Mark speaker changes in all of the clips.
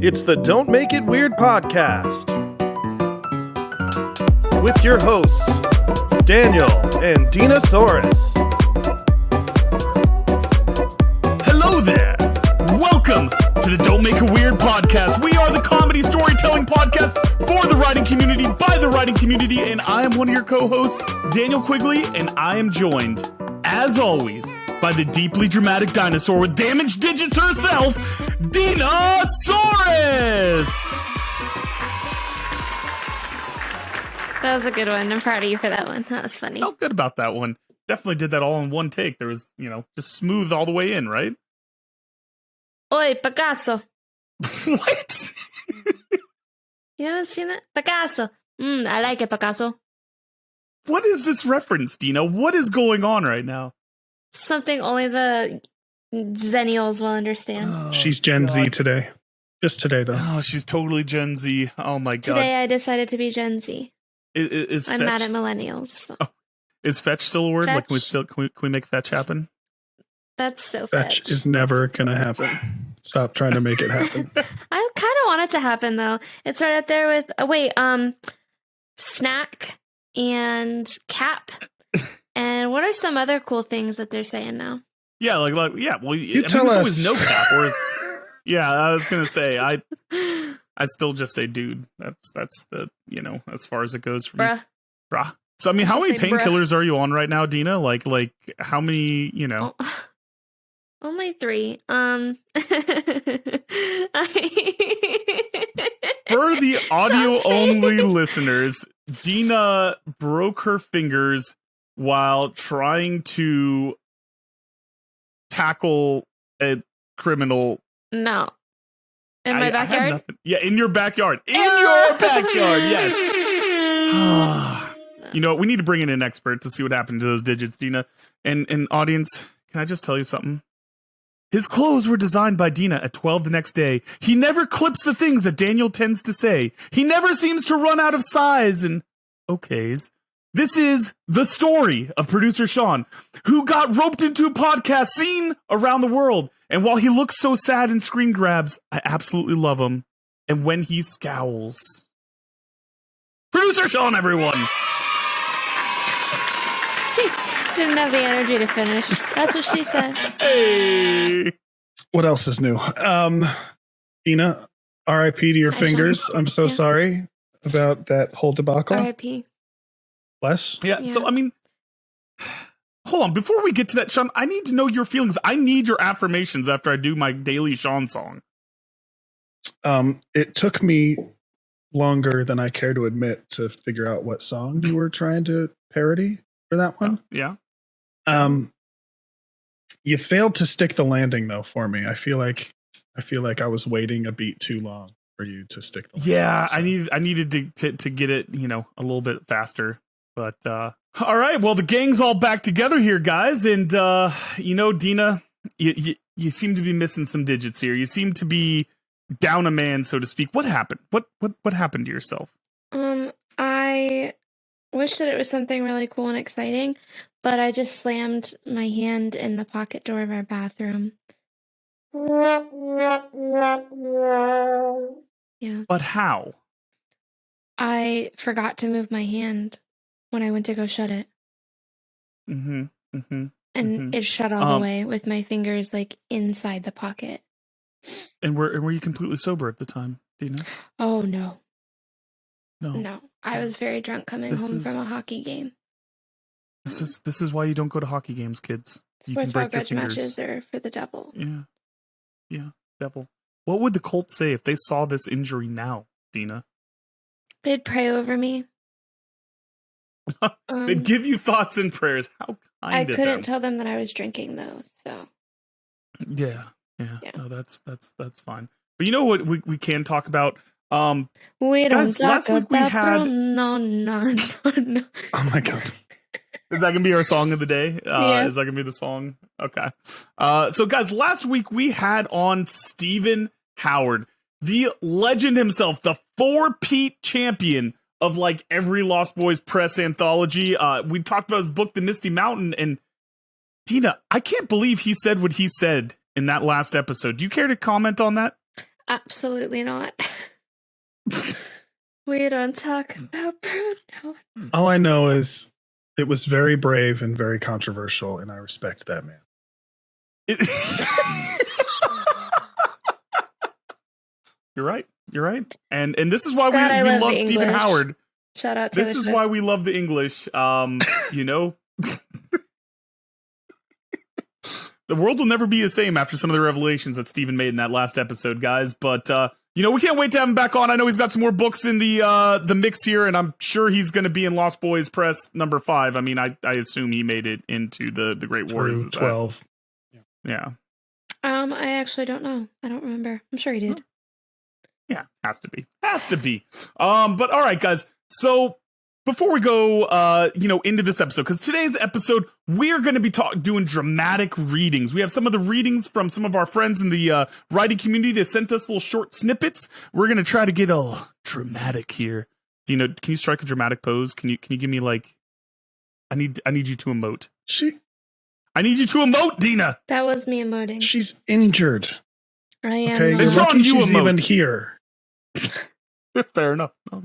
Speaker 1: It's the Don't Make It Weird podcast with your hosts, Daniel and Dinasaurus.
Speaker 2: Hello there! Welcome to the Don't Make It Weird podcast. We are the comedy storytelling podcast for the writing community, by the writing community, and I am one of your co-hosts, Daniel Quigley, and I am joined, as always, by the deeply dramatic dinosaur with damaged digits herself, Dinasaurus!
Speaker 3: That was a good one. I'm proud of you for that one. That was funny.
Speaker 2: Felt good about that one. Definitely did that all in one take. There was, just smooth all the way in, right?
Speaker 3: Oi, Picasso.
Speaker 2: What?
Speaker 3: You haven't seen that? Picasso. I like it, Picasso.
Speaker 2: What is this reference, Dina? What is going on right now?
Speaker 3: Something only the Zennials will understand.
Speaker 4: Oh, she's Gen Z today. Just today, though.
Speaker 2: Oh, she's totally Gen Z. Oh, my God.
Speaker 3: Today I decided to be Gen Z. I'm mad at millennials. So.
Speaker 2: Oh, is fetch still a word?
Speaker 3: Fetch.
Speaker 2: Like, can we make fetch happen?
Speaker 3: That's so
Speaker 4: fetch is never going to happen. Stop trying to make it happen.
Speaker 3: I kind of want it to happen, though. It's right up there with, snack and cap. And what are some other cool things that they're saying now?
Speaker 2: Yeah, well,
Speaker 4: tell us.
Speaker 2: Always no cap. Or yeah, I was gonna say I still just say dude. That's the as far as it goes for me. Bruh. So I mean, how many painkillers are you on right now, Dina? Like how many?
Speaker 3: Only 3.
Speaker 2: For the audio only listeners, Dina broke her fingers while trying to tackle a criminal.
Speaker 3: No. In my backyard?
Speaker 2: Yeah, in your backyard. In your backyard, yes. You know what? We need to bring in an expert to see what happened to those digits, Dina. And audience, can I just tell you something? His clothes were designed by Dina at 12 the next day. He never clips the things that Daniel tends to say. He never seems to run out of size and okays. This is the story of producer Sean, who got roped into a podcast seen around the world. And while he looks so sad in screen grabs, I absolutely love him. And when he scowls. Producer Sean, everyone!
Speaker 3: Didn't have the energy to finish. That's what she said.
Speaker 2: Hey!
Speaker 4: What else is new? Dina, RIP to your fingers. I'm so sorry about that whole debacle.
Speaker 3: RIP.
Speaker 4: Bless.
Speaker 2: Yeah, so I mean, hold on. Before we get to that, Sean, I need to know your feelings. I need your affirmations after I do my daily Sean song.
Speaker 4: It took me longer than I care to admit to figure out what song you were trying to parody for that one.
Speaker 2: Yeah.
Speaker 4: You failed to stick the landing though for me. I feel like I was waiting a beat too long for you to stick the landing.
Speaker 2: Yeah,
Speaker 4: so.
Speaker 2: I needed to get it, a little bit faster. But all right, well, the gang's all back together here, guys, and Dina, you seem to be missing some digits here. You seem to be down a man, so to speak. What happened? What happened to yourself?
Speaker 3: I wish that it was something really cool and exciting, but I just slammed my hand in the pocket door of our bathroom. Yeah.
Speaker 2: But how?
Speaker 3: I forgot to move my hand when I went to go shut it. And it shut all the way with my fingers inside the pocket.
Speaker 2: And were you completely sober at the time, Dina?
Speaker 3: Oh no.
Speaker 2: No.
Speaker 3: I was very drunk coming home from a hockey game.
Speaker 2: This is why you don't go to hockey games, kids. You
Speaker 3: Sports
Speaker 2: can break your
Speaker 3: grudge
Speaker 2: fingers.
Speaker 3: matches are for the devil.
Speaker 2: Yeah, devil. What would the Colts say if they saw this injury now, Dina?
Speaker 3: They'd pray over me.
Speaker 2: They'd give you thoughts and prayers. How kind
Speaker 3: I
Speaker 2: of them.
Speaker 3: couldn't tell them that I was drinking though, so.
Speaker 2: Yeah. No, that's fine. But you know what we can talk about?
Speaker 3: We
Speaker 2: guys,
Speaker 3: don't
Speaker 2: last
Speaker 3: talk
Speaker 2: week we
Speaker 3: about
Speaker 2: had.
Speaker 3: no.
Speaker 4: Oh my God.
Speaker 2: Is that gonna be our song of the day?
Speaker 3: Yeah.
Speaker 2: Is that gonna be the song? Okay. So guys, last week we had on Stephen Howard, the legend himself, the 4-peat champion of every Lost Boys press anthology. We talked about his book, The Misty Mountain, and Dina, I can't believe he said what he said in that last episode. Do you care to comment on that?
Speaker 3: Absolutely not. We don't talk about Bruno.
Speaker 4: All I know is it was very brave and very controversial, and I respect that man.
Speaker 2: You're right. You're right. And this is why
Speaker 3: God,
Speaker 2: we
Speaker 3: love
Speaker 2: love
Speaker 3: the
Speaker 2: Stephen
Speaker 3: English.
Speaker 2: Howard.
Speaker 3: Shout out
Speaker 2: This
Speaker 3: Taylor
Speaker 2: is
Speaker 3: Swift.
Speaker 2: why we love the English. You know, the world will never be the same after some of the revelations that Stephen made in that last episode, guys. But you know, we can't wait to have him back on. I know he's got some more books in the mix here, and I'm sure he's going to be in Lost Boys Press number 5. I mean, I assume he made it into the Great Wars.
Speaker 4: Through 12.
Speaker 2: Yeah.
Speaker 3: I actually don't know. I don't remember. I'm sure he did.
Speaker 2: Yeah, has to be. But all right, guys. So before we go, into this episode, because today's episode, we're going to be doing dramatic readings. We have some of the readings from some of our friends in the writing community that sent us little short snippets. We're going to try to get a dramatic here. Dina, can you strike a dramatic pose? Can you give me like, I need you to emote. I need you to emote, Dina.
Speaker 3: That was me emoting.
Speaker 4: She's injured.
Speaker 3: I am.
Speaker 4: Okay, you're
Speaker 2: It's on
Speaker 4: lucky
Speaker 2: you,
Speaker 4: she's
Speaker 2: emote.
Speaker 4: even here.
Speaker 2: Fair enough. Oh,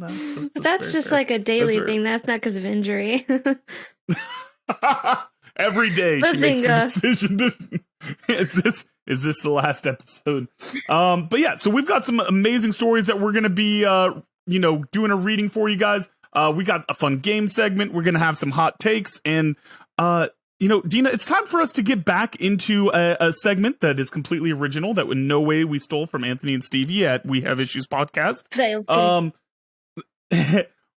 Speaker 3: But that's just like a daily thing. That's not because of injury.
Speaker 2: Every day she makes
Speaker 3: Bazinga.
Speaker 2: a decision to is this the last episode? But yeah, so we've got some amazing stories that we're gonna be doing a reading for you guys. We got a fun game segment, we're gonna have some hot takes, and Dina, it's time for us to get back into a segment that is completely original, that in no way we stole from Anthony and Stevie at We Have Issues podcast.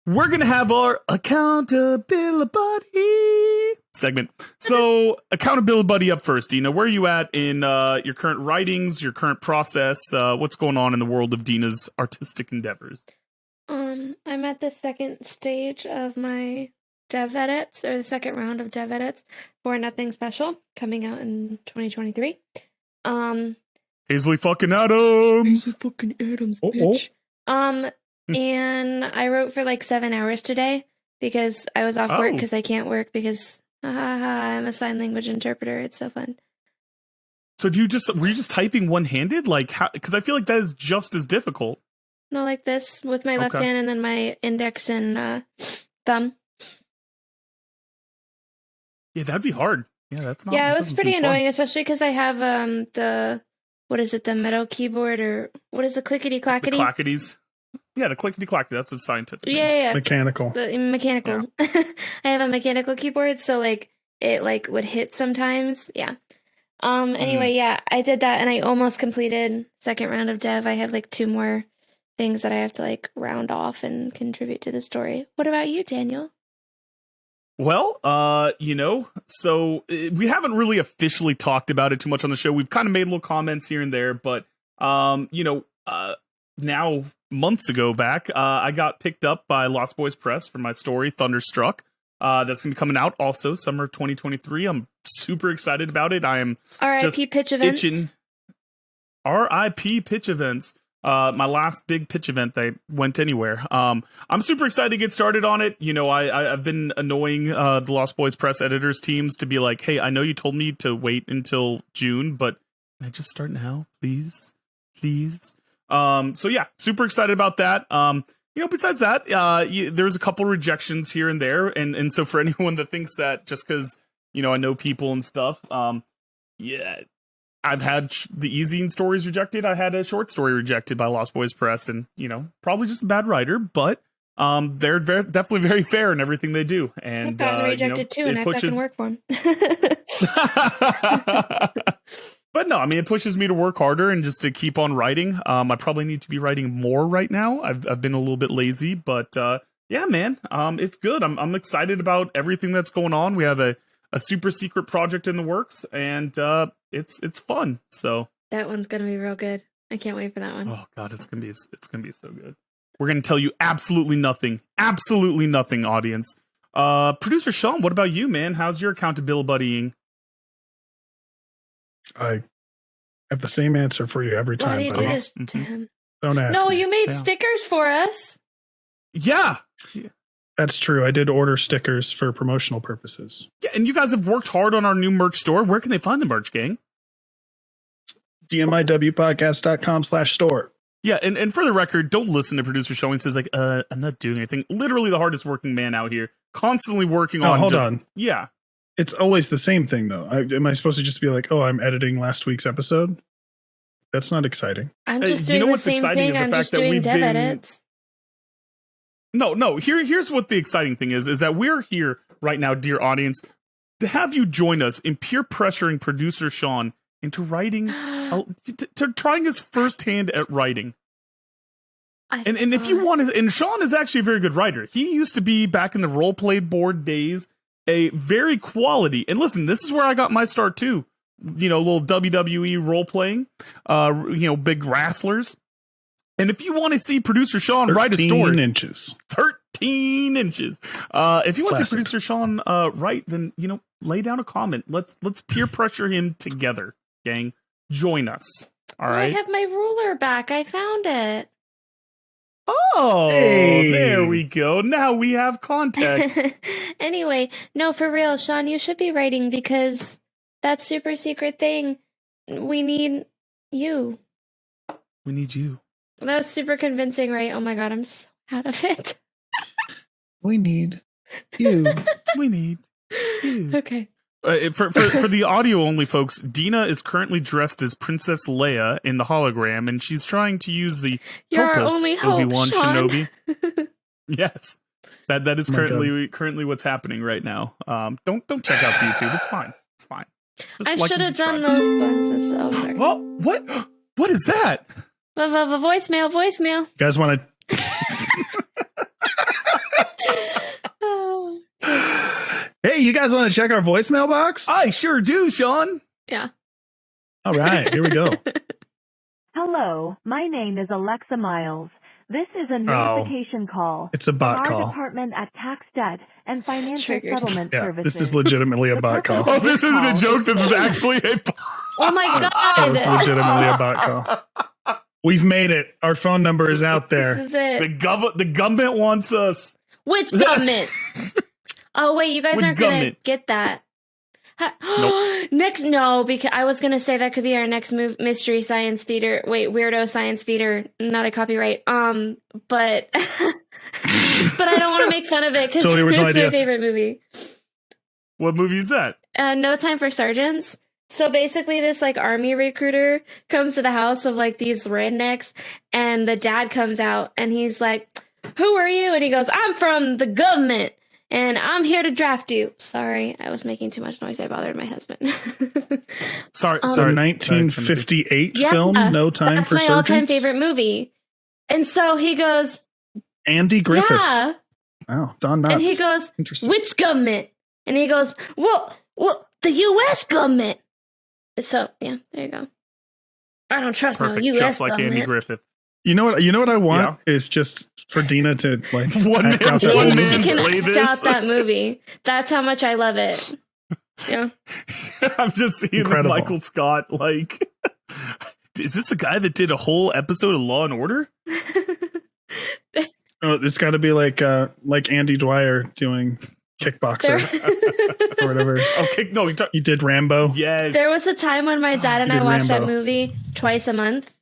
Speaker 2: We're going to have our Accountabilibuddy segment. So, Accountabilibuddy up first, Dina. Where are you at in your current writings, your current process? What's going on in the world of Dina's artistic endeavors?
Speaker 3: I'm at the second stage of my dev edits, or the second round of dev edits for Nothing Special, coming out in 2023.
Speaker 2: Hazley fucking Adams.
Speaker 3: Bitch. And I wrote for like 7 hours today because I was off work because I can't work because I'm a sign language interpreter. It's so fun.
Speaker 2: So were you just typing one-handed? Like, how? Because I feel like that is just as difficult.
Speaker 3: No, like this with my left hand and then my index and thumb.
Speaker 2: Yeah, that'd be hard. Yeah, that's not.
Speaker 3: Yeah,
Speaker 2: that
Speaker 3: it was
Speaker 2: doesn't
Speaker 3: pretty
Speaker 2: seem fun.
Speaker 3: annoying, especially because I have the metal keyboard, or what is the clickety clackety?
Speaker 2: The clacketies. Yeah, the clickety clackety. That's a scientific.
Speaker 3: Yeah.
Speaker 4: Mechanical.
Speaker 3: The mechanical. Yeah. I have a mechanical keyboard, so like it like would hit sometimes. Yeah. Anyway, yeah, I did that and I almost completed second round of dev. I have like 2 more things that I have to like round off and contribute to the story. What about you, Daniel?
Speaker 2: Well, so we haven't really officially talked about it too much on the show. We've kind of made little comments here and there, but now months ago back, I got picked up by Lost Boys Press for my story Thunderstruck. That's going to be coming out also summer 2023. I'm super excited about it. I am
Speaker 3: R.I.P. pitch events.
Speaker 2: itching. R.I.P. pitch events. My last big pitch event that went anywhere. I'm super excited to get started on it. I've been annoying the Lost Boys Press editors teams to be like, hey, I know you told me to wait until June, but can I just start now, please? So yeah, super excited about that. Besides that, there's a couple rejections here and there, and so for anyone that thinks that just because I know people and stuff, yeah. I've had the easy stories rejected. I had a short story rejected by Lost Boys Press, and probably just a bad writer, but they're definitely very fair in everything they do. And
Speaker 3: I've gotten rejected too, and I fucking work for them.
Speaker 2: But no, I mean, it pushes me to work harder and just to keep on writing. I probably need to be writing more right now. I've been a little bit lazy, but yeah, man, it's good. I'm excited about everything that's going on. We have a super secret project in the works, and it's fun. So
Speaker 3: that one's gonna be real good. I can't wait for that one.
Speaker 2: Oh god, it's gonna be so good. We're gonna tell you absolutely nothing, audience. Producer Sean, what about you, man? How's your accountability?
Speaker 4: I have the same answer for you every time.
Speaker 3: Why do you do
Speaker 4: buddy.
Speaker 3: this to him?
Speaker 4: Don't ask.
Speaker 3: No,
Speaker 4: me.
Speaker 3: you made stickers for us.
Speaker 2: Yeah.
Speaker 4: That's true. I did order stickers for promotional purposes.
Speaker 2: Yeah, and you guys have worked hard on our new merch store. Where can they find the merch, gang?
Speaker 4: dmiwpodcast.com/store.
Speaker 2: Yeah, and for the record, don't listen to producer Sean. He says like, I'm not doing anything. Literally the hardest working man out here, constantly working on.
Speaker 4: Hold on.
Speaker 2: Yeah,
Speaker 4: it's always the same thing though. Am I supposed to just be like, oh, I'm editing last week's episode? That's not exciting.
Speaker 3: I'm just doing the same thing. I'm just doing dev edits.
Speaker 2: No. Here's what the exciting thing is that we're here right now, dear audience, to have you join us in peer pressuring producer Sean into writing, to trying his first hand at writing. And if you want to, and Sean is actually a very good writer. He used to be, back in the role play board days, a very quality. And listen, this is where I got my start too. You know, little WWE role playing, big wrestlers. And if you want to see producer Sean write a story, 13 inches. If you want to see producer Sean write, then lay down a comment. Let's peer pressure him together, gang. Join us. All right.
Speaker 3: I have my ruler back. I found it.
Speaker 2: Oh,
Speaker 4: hey.
Speaker 2: There we go. Now we have context.
Speaker 3: Anyway, no, for real, Sean, you should be writing because that super secret thing. We need you.
Speaker 2: We need you.
Speaker 3: That was super convincing, right? Oh my god, I'm so out of it.
Speaker 4: We need you.
Speaker 2: We need you.
Speaker 3: Okay.
Speaker 2: For the audio only folks, Dina is currently dressed as Princess Leia in the hologram, and she's trying to use the
Speaker 3: You're
Speaker 2: help
Speaker 3: our
Speaker 2: us,
Speaker 3: only hope,
Speaker 2: Obi-Wan
Speaker 3: Sean.
Speaker 2: Shinobi. Yes, that is currently what's happening right now. Don't check out the YouTube. It's fine. It's fine.
Speaker 3: I should have done those buttons. Oh, sorry.
Speaker 2: Well, what is that?
Speaker 3: Voicemail.
Speaker 4: You guys want to?
Speaker 3: Oh.
Speaker 4: Hey, you guys want to check our voicemail box?
Speaker 2: I sure do, Sean.
Speaker 3: Yeah.
Speaker 4: All right, here we go.
Speaker 5: Hello, my name is Alexa Miles. This is a notification call.
Speaker 4: It's a bot
Speaker 5: from
Speaker 4: call.
Speaker 5: Our department at Tax Debt and Financial
Speaker 3: Triggered.
Speaker 5: Settlement
Speaker 4: Yeah,
Speaker 5: Services.
Speaker 4: this is legitimately a bot call.
Speaker 2: Oh, this isn't a joke. This is actually a.
Speaker 3: Oh my god.
Speaker 4: That was legitimately a bot call. We've made it. Our phone number is out there.
Speaker 3: This is it.
Speaker 2: The government wants us.
Speaker 3: Which government? Oh wait, you guys
Speaker 2: Which
Speaker 3: aren't gonna
Speaker 2: government?
Speaker 3: get that.
Speaker 2: Nope.
Speaker 3: Next, no, because I was gonna say that could be our next mystery science theater. Wait, weirdo science theater, not a copyright. But but I don't want to make fun of it because
Speaker 4: Totally
Speaker 3: it's
Speaker 4: original idea.
Speaker 3: my favorite movie.
Speaker 2: What movie is that?
Speaker 3: No Time for Sergeants. So basically, this like army recruiter comes to the house of like these rednecks, and the dad comes out, and he's like, "Who are you?" And he goes, "I'm from the government, and I'm here to draft you." Sorry, I was making too much noise. I bothered my husband.
Speaker 2: Sorry.
Speaker 4: The 1958
Speaker 3: Yeah,
Speaker 4: film, No Time
Speaker 3: That's
Speaker 4: for
Speaker 3: my all-time
Speaker 4: Sergeants.
Speaker 3: favorite movie. And so he goes,
Speaker 4: Andy Griffith.
Speaker 3: "Yeah,"
Speaker 4: Wow, Don Knotts.
Speaker 3: and he goes,
Speaker 4: Interesting.
Speaker 3: "Which government?" And he goes, "Well, the U.S. government." So yeah, there you go. I don't trust
Speaker 2: Perfect.
Speaker 3: no U.S.
Speaker 2: Just like
Speaker 3: government.
Speaker 2: Andy Griffith.
Speaker 4: You know what I want is just for Dina to like
Speaker 2: One
Speaker 4: act
Speaker 2: man-
Speaker 4: out that
Speaker 2: one
Speaker 4: whole
Speaker 2: man
Speaker 3: You
Speaker 4: movie.
Speaker 3: can
Speaker 2: play
Speaker 3: act
Speaker 2: this?
Speaker 3: out that movie. That's how much I love it. Yeah.
Speaker 2: I'm just seeing
Speaker 4: Incredible.
Speaker 2: Michael Scott like. Is this the guy that did a whole episode of Law and Order?
Speaker 4: Oh, it's got to be like Andy Dwyer doing Kickboxer or whatever.
Speaker 2: Okay, no,
Speaker 4: He did Rambo.
Speaker 2: yes.
Speaker 3: There was a time when my dad and
Speaker 4: He
Speaker 3: I
Speaker 4: did
Speaker 3: watched that
Speaker 4: Rambo.
Speaker 3: movie twice a month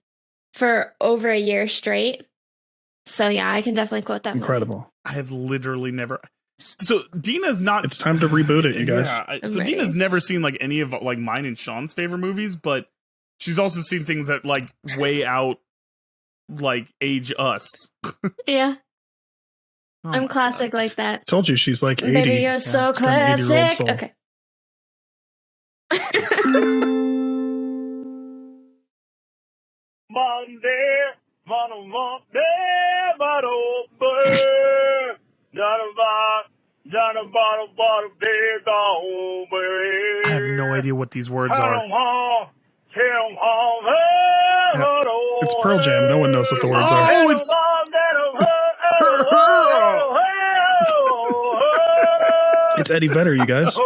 Speaker 3: for over a year straight. So yeah, I can definitely quote that movie.
Speaker 4: Incredible.
Speaker 2: I have literally never. So Dina's not.
Speaker 4: It's time to reboot it, you guys.
Speaker 2: Yeah,
Speaker 3: I'm
Speaker 2: so
Speaker 3: ready.
Speaker 2: Dina's never seen like any of like mine and Sean's favorite movies, but she's also seen things that like way out like age us.
Speaker 3: Yeah,
Speaker 2: Oh
Speaker 3: I'm
Speaker 2: my
Speaker 3: classic
Speaker 2: God.
Speaker 3: like that.
Speaker 4: Told you she's like 80.
Speaker 3: Baby, you're
Speaker 4: Yeah,
Speaker 3: so
Speaker 4: it's got an 80-year-old
Speaker 3: classic.
Speaker 4: soul.
Speaker 3: Okay.
Speaker 2: I have no idea what these words are.
Speaker 4: It's Pearl Jam. No one knows what the words are.
Speaker 2: Oh, it's.
Speaker 4: It's Eddie Vedder, you guys.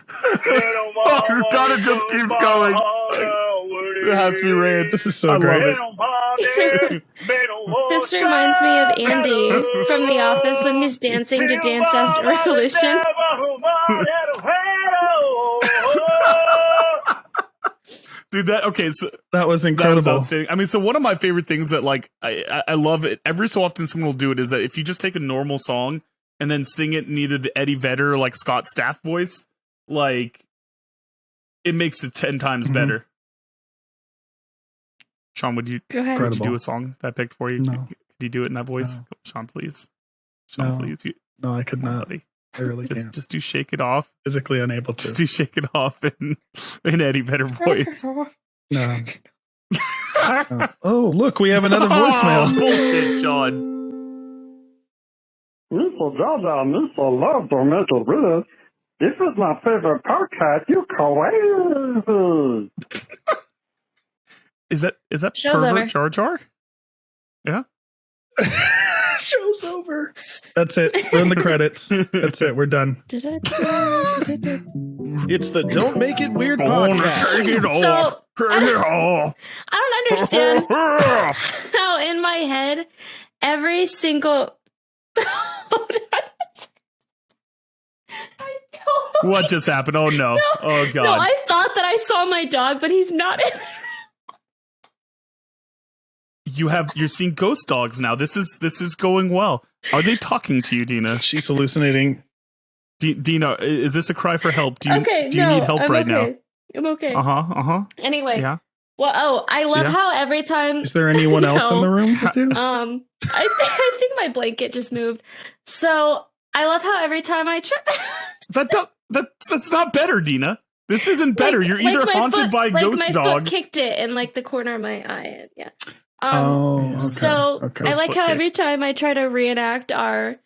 Speaker 2: Oh God, it just keeps going. It has to be Rance.
Speaker 4: This is so
Speaker 2: I love
Speaker 4: great.
Speaker 2: it.
Speaker 3: This reminds me of Andy from The Office when he's dancing to Dance Dance Revolution.
Speaker 2: Dude, that okay, so
Speaker 4: That was
Speaker 2: that
Speaker 4: incredible.
Speaker 2: was outstanding. I mean, so one of my favorite things that like I love it every so often someone will do it is that if you just take a normal song and then sing it in either the Eddie Vedder or like Scott Stapp voice, like it makes it 10 times better. Sean, would you
Speaker 3: Go ahead.
Speaker 2: would you do a song that I picked for you?
Speaker 4: No.
Speaker 2: Could you do it in that voice?
Speaker 4: No.
Speaker 2: Sean, please. Sean,
Speaker 4: No.
Speaker 2: please.
Speaker 4: No, I could
Speaker 2: Come on,
Speaker 4: not.
Speaker 2: buddy.
Speaker 4: I really can't.
Speaker 2: Just do Shake It Off.
Speaker 4: Physically unable
Speaker 2: Just
Speaker 4: to.
Speaker 2: do Shake It Off in Eddie Vedder voice.
Speaker 4: No. No. Oh, look, we have another voicemail.
Speaker 2: Oh, bullshit, Sean.
Speaker 6: Mr. Jaja, Mr. Love to make it weird. This is my favorite podcast. You crazy.
Speaker 2: Is that
Speaker 3: Show's
Speaker 2: pervert
Speaker 3: over.
Speaker 2: Jar Jar? Yeah.
Speaker 4: Show's over. That's it. We're in the credits. That's it. We're done.
Speaker 1: It's the Don't Make It Weird podcast.
Speaker 2: Shake it
Speaker 3: So,
Speaker 2: off. Shake it off.
Speaker 3: I don't understand how in my head every single. I don't.
Speaker 2: What just happened? Oh no. Oh god.
Speaker 3: No, I thought that I saw my dog, but he's not in.
Speaker 2: You're seeing ghost dogs now. This is going well. Are they talking to you, Dina?
Speaker 4: She's hallucinating.
Speaker 2: Dina, is this a cry for help? Do you
Speaker 3: Okay,
Speaker 2: do you
Speaker 3: no,
Speaker 2: need help
Speaker 3: I'm
Speaker 2: right
Speaker 3: okay. I'm okay.
Speaker 2: now?
Speaker 3: Anyway,
Speaker 2: Yeah.
Speaker 3: well, I love
Speaker 2: Yeah.
Speaker 3: how every time.
Speaker 4: Is there anyone else in the room with you?
Speaker 3: I think my blanket just moved. So I love how every time I try.
Speaker 2: That's not better, Dina. This isn't better. You're either
Speaker 3: my
Speaker 2: haunted
Speaker 3: foot,
Speaker 2: by a ghost
Speaker 3: my
Speaker 2: dog.
Speaker 3: foot kicked it in like the corner of my eye. Yeah.
Speaker 4: Okay.
Speaker 3: So
Speaker 4: Okay.
Speaker 3: I like how every time I try to reenact our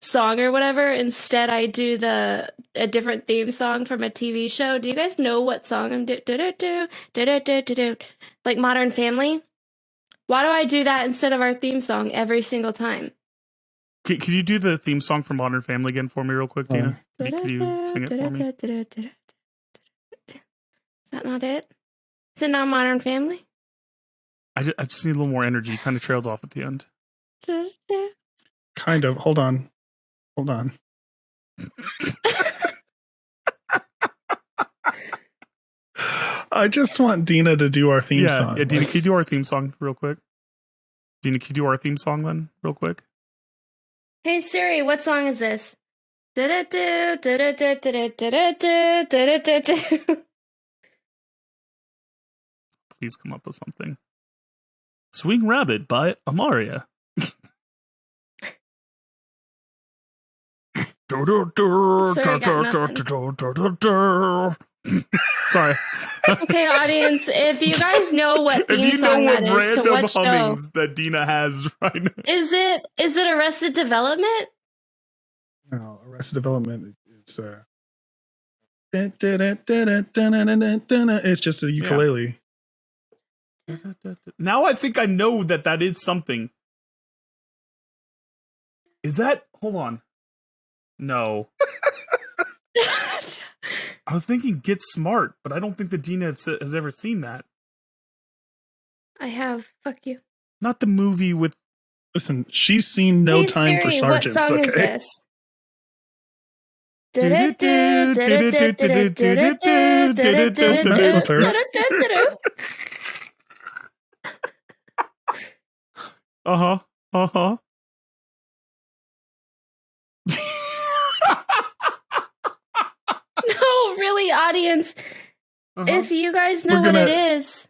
Speaker 3: song or whatever, instead I do a different theme song from a TV show. Do you guys know what song I'm do? Like Modern Family? Why do I do that instead of our theme song every single time?
Speaker 2: Can you do the theme song for Modern Family again for me real quick, Dina? Can you sing it for me?
Speaker 3: Is that not it? Is it not Modern Family?
Speaker 2: I just need a little more energy. You kind of trailed off at the end.
Speaker 4: Kind of. Hold on. I just want Dina to do our theme song.
Speaker 2: Yeah, Dina, can you do our theme song real quick? Dina, can you do our theme song then, real quick?
Speaker 3: Hey Siri, what song is this?
Speaker 2: Please come up with something. Swing Rabbit by Amaria. Sorry.
Speaker 3: Okay, audience, if you guys know what theme
Speaker 2: If you know
Speaker 3: song
Speaker 2: what
Speaker 3: that is to
Speaker 2: random
Speaker 3: what show,
Speaker 2: hummings that Dina has right now.
Speaker 3: is it Arrested Development?
Speaker 4: No, Arrested Development. It's just a ukulele.
Speaker 2: Now I think I know that is something. Is that? Hold on. No. I was thinking Get Smart, but I don't think that Dina has ever seen that.
Speaker 3: I have. Fuck you.
Speaker 2: Not the movie with.
Speaker 4: Listen, she's seen No
Speaker 3: Hey,
Speaker 4: Time for
Speaker 3: Siri,
Speaker 4: Sergeants.
Speaker 3: What song
Speaker 4: Okay.
Speaker 3: is this?
Speaker 4: Don't mess with her.
Speaker 2: Uh-huh.
Speaker 3: No, really, audience. If you guys know what it is,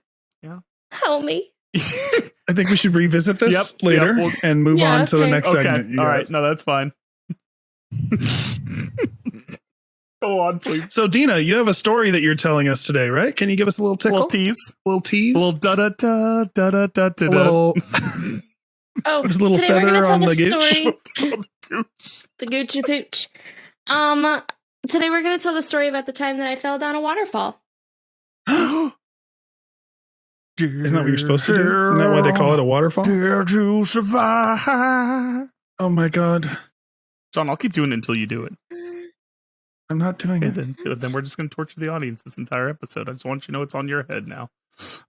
Speaker 3: help me.
Speaker 4: I think we should revisit this later and move on to the next segment.
Speaker 2: All right. No, that's fine. Go on, please.
Speaker 4: So, Dina, you have a story that you're telling us today, right? Can you give us a little tickle?
Speaker 2: Little tease.
Speaker 4: Little tease?
Speaker 2: A little da-da-da, da-da-da-da-da.
Speaker 4: A little...
Speaker 3: Oh,
Speaker 4: There's a little
Speaker 3: today we're
Speaker 4: feather
Speaker 3: gonna tell
Speaker 4: on the gooch.
Speaker 3: story- The Gucci Pooch. Today we're going to tell the story about the time that I fell down a waterfall.
Speaker 4: Isn't that what you're supposed to do? Isn't that why they call it a waterfall?
Speaker 2: Dare to survive.
Speaker 4: Oh my god.
Speaker 2: John, I'll keep doing it until you do it.
Speaker 4: I'm not doing it.
Speaker 2: Then we're just going to torture the audience this entire episode. I just want you to know it's on your head now.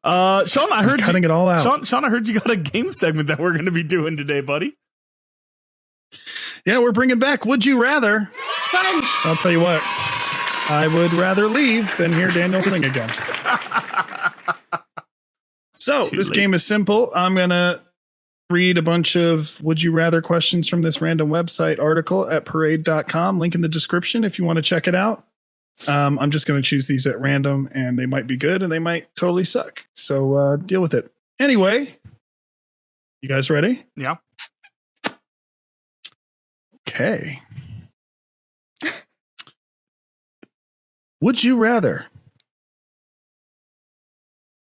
Speaker 2: Sean, I heard
Speaker 4: I'm cutting it all out.
Speaker 2: Sean, I heard you got a game segment that we're going to be doing today, buddy.
Speaker 4: Yeah, we're bringing back Would You Rather.
Speaker 3: Sponge.
Speaker 4: I'll tell you what. I would rather leave than hear Daniel sing again. So this game is simple. I'm going to read a bunch of would you rather questions from this random website article at parade.com. Link in the description if you want to check it out. I'm just going to choose these at random, and they might be good and they might totally suck. So deal with it. Anyway, you guys ready?
Speaker 2: Yeah.
Speaker 4: Okay. Would you rather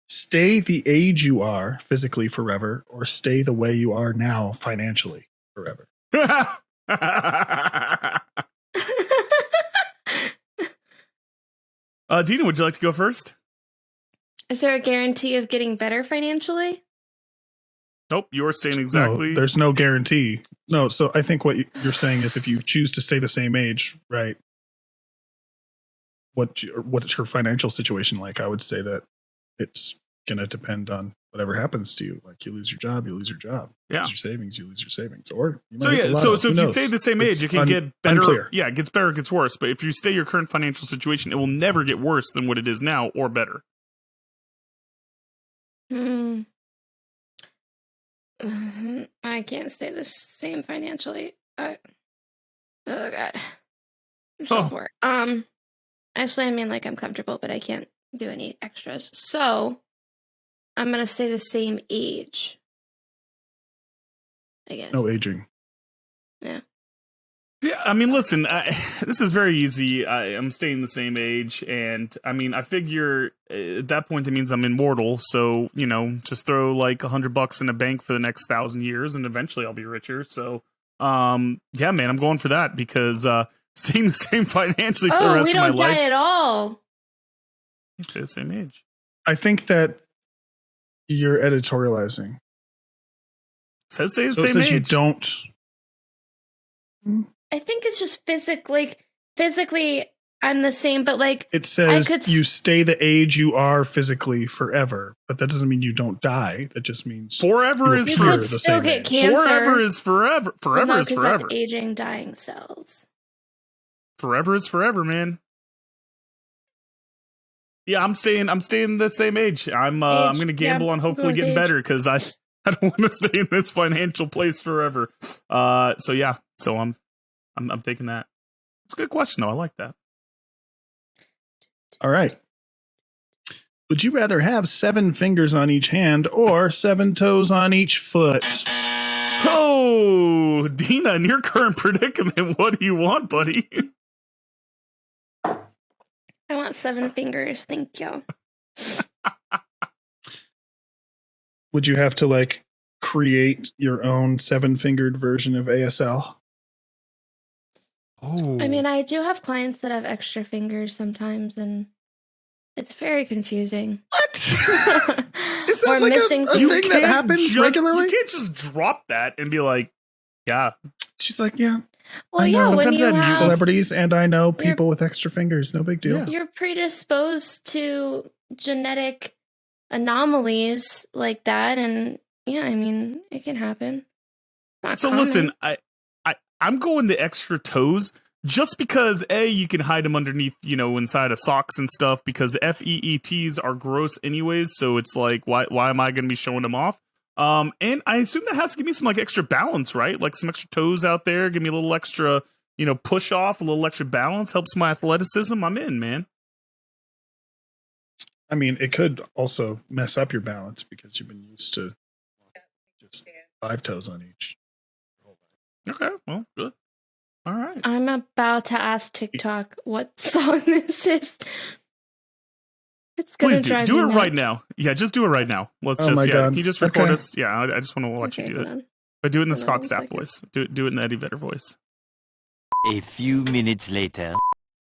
Speaker 4: stay the age you are physically forever or stay the way you are now financially forever?
Speaker 2: Dina, would you like to go first?
Speaker 3: Is there a guarantee of getting better financially?
Speaker 2: Nope, you're staying exactly.
Speaker 4: No, there's no guarantee. No, so I think what you're saying is if you choose to stay the same age, right? What's her financial situation like? I would say that it's going to depend on whatever happens to you. Like you lose your job, you lose your job.
Speaker 2: Yeah.
Speaker 4: You lose your savings, you lose your savings. Or you might
Speaker 2: So
Speaker 4: hit
Speaker 2: yeah,
Speaker 4: the
Speaker 2: so
Speaker 4: lotto.
Speaker 2: if
Speaker 4: Who
Speaker 2: you
Speaker 4: knows?
Speaker 2: stay the same age,
Speaker 4: It's
Speaker 2: it can get better.
Speaker 4: unclear.
Speaker 2: Yeah, it gets better, it gets worse. But if you stay your current financial situation, it will never get worse than what it is now or better.
Speaker 3: I can't stay the same financially. Oh god, I'm so poor. Actually, I mean, like I'm comfortable, but I can't do any extras. So I'm gonna stay the same age. I guess.
Speaker 4: No aging.
Speaker 3: Yeah.
Speaker 2: Yeah, I mean, listen, this is very easy. I'm staying the same age, and I mean, I figure at that point it means I'm immortal. So just throw like $100 in a bank for the next 1,000 years, and eventually I'll be richer. So, yeah, man, I'm going for that because staying the same financially for the rest of my life.
Speaker 3: We don't die at all.
Speaker 2: You stay the same age.
Speaker 4: I think that you're editorializing.
Speaker 2: It says stay the
Speaker 4: So it
Speaker 2: same
Speaker 4: says
Speaker 2: age.
Speaker 4: you don't.
Speaker 3: I think it's just physically, I'm the same, but like
Speaker 4: It says you stay the age you are physically forever, but that doesn't mean you don't die. That just means
Speaker 2: Forever is
Speaker 3: you
Speaker 2: forever.
Speaker 3: could still get cancer.
Speaker 2: Forever is forever. Forever is forever.
Speaker 3: That's aging, dying cells.
Speaker 2: Forever is forever, man. Yeah, I'm staying the same age. I'm going to gamble on hopefully getting better because I don't want to stay in this financial place forever. So yeah, so I'm taking that. It's a good question though. I like that.
Speaker 4: All right. Would you rather have 7 fingers on each hand or 7 toes on each foot?
Speaker 2: Oh, Dina, in your current predicament, what do you want, buddy?
Speaker 3: I want 7 fingers. Thank you.
Speaker 4: Would you have to like create your own 7-fingered version of ASL?
Speaker 2: Oh,
Speaker 3: I mean, I do have clients that have extra fingers sometimes, and it's very confusing.
Speaker 4: What? Is that
Speaker 3: Or
Speaker 4: like
Speaker 3: missing
Speaker 4: a thing that happens regularly?
Speaker 2: You can't just drop that and be like, yeah.
Speaker 4: She's like, yeah.
Speaker 3: Well,
Speaker 4: I know.
Speaker 3: yeah, when
Speaker 2: Sometimes
Speaker 3: you
Speaker 2: I have
Speaker 3: have
Speaker 4: Celebrities, and I know people with extra fingers. No big deal.
Speaker 2: Yeah.
Speaker 3: you're predisposed to genetic anomalies like that, and yeah, I mean, it can happen. Not
Speaker 2: So
Speaker 3: common.
Speaker 2: listen, I'm going the extra toes just because you can hide them underneath, inside of socks and stuff because FEETs are gross anyways. So it's like, why am I going to be showing them off? And I assume that has to give me some like extra balance, right? Like some extra toes out there, give me a little extra, push off, a little extra balance, helps my athleticism. I'm in, man.
Speaker 4: I mean, it could also mess up your balance because you've been used to just 5 toes on each.
Speaker 2: Okay, well, good. All right.
Speaker 3: I'm about to ask TikTok what song this is. It's gonna
Speaker 2: Please
Speaker 3: drive
Speaker 2: do
Speaker 3: me
Speaker 2: it
Speaker 3: nuts.
Speaker 2: right now. Yeah, just do it right now. Let's
Speaker 4: Oh
Speaker 2: just,
Speaker 4: my God.
Speaker 2: Can you just record
Speaker 4: Okay.
Speaker 2: us? Yeah, I just want to watch
Speaker 3: Okay,
Speaker 2: you do
Speaker 3: hold
Speaker 2: it.
Speaker 3: on.
Speaker 2: But do it in the
Speaker 3: Hold on
Speaker 2: Scott
Speaker 3: one
Speaker 2: Staff
Speaker 3: second.
Speaker 2: voice. Do it in the Eddie Vedder voice.
Speaker 7: A few minutes later.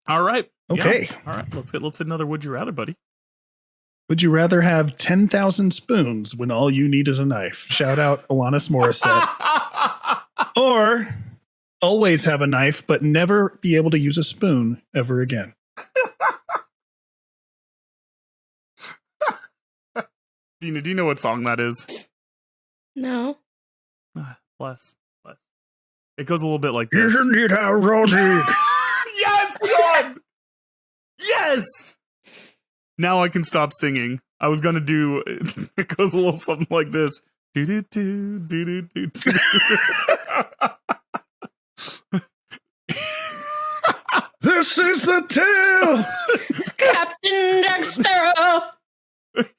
Speaker 2: All right.
Speaker 4: Okay.
Speaker 2: Yeah. All right. Let's hit another Would You Rather, buddy.
Speaker 4: Would you rather have 10,000 spoons when all you need is a knife? Shout out Alanis Morissette. Or always have a knife, but never be able to use a spoon ever again.
Speaker 2: Dina, do you know what song that is?
Speaker 3: No.
Speaker 2: Bless. It goes a little bit like this.
Speaker 4: Isn't it ironic?
Speaker 2: Yes, John! Yes! Now I can stop singing. I was gonna do it goes a little something like this. Do do do do do do.
Speaker 4: This is the tale.
Speaker 3: Captain Jack Sparrow.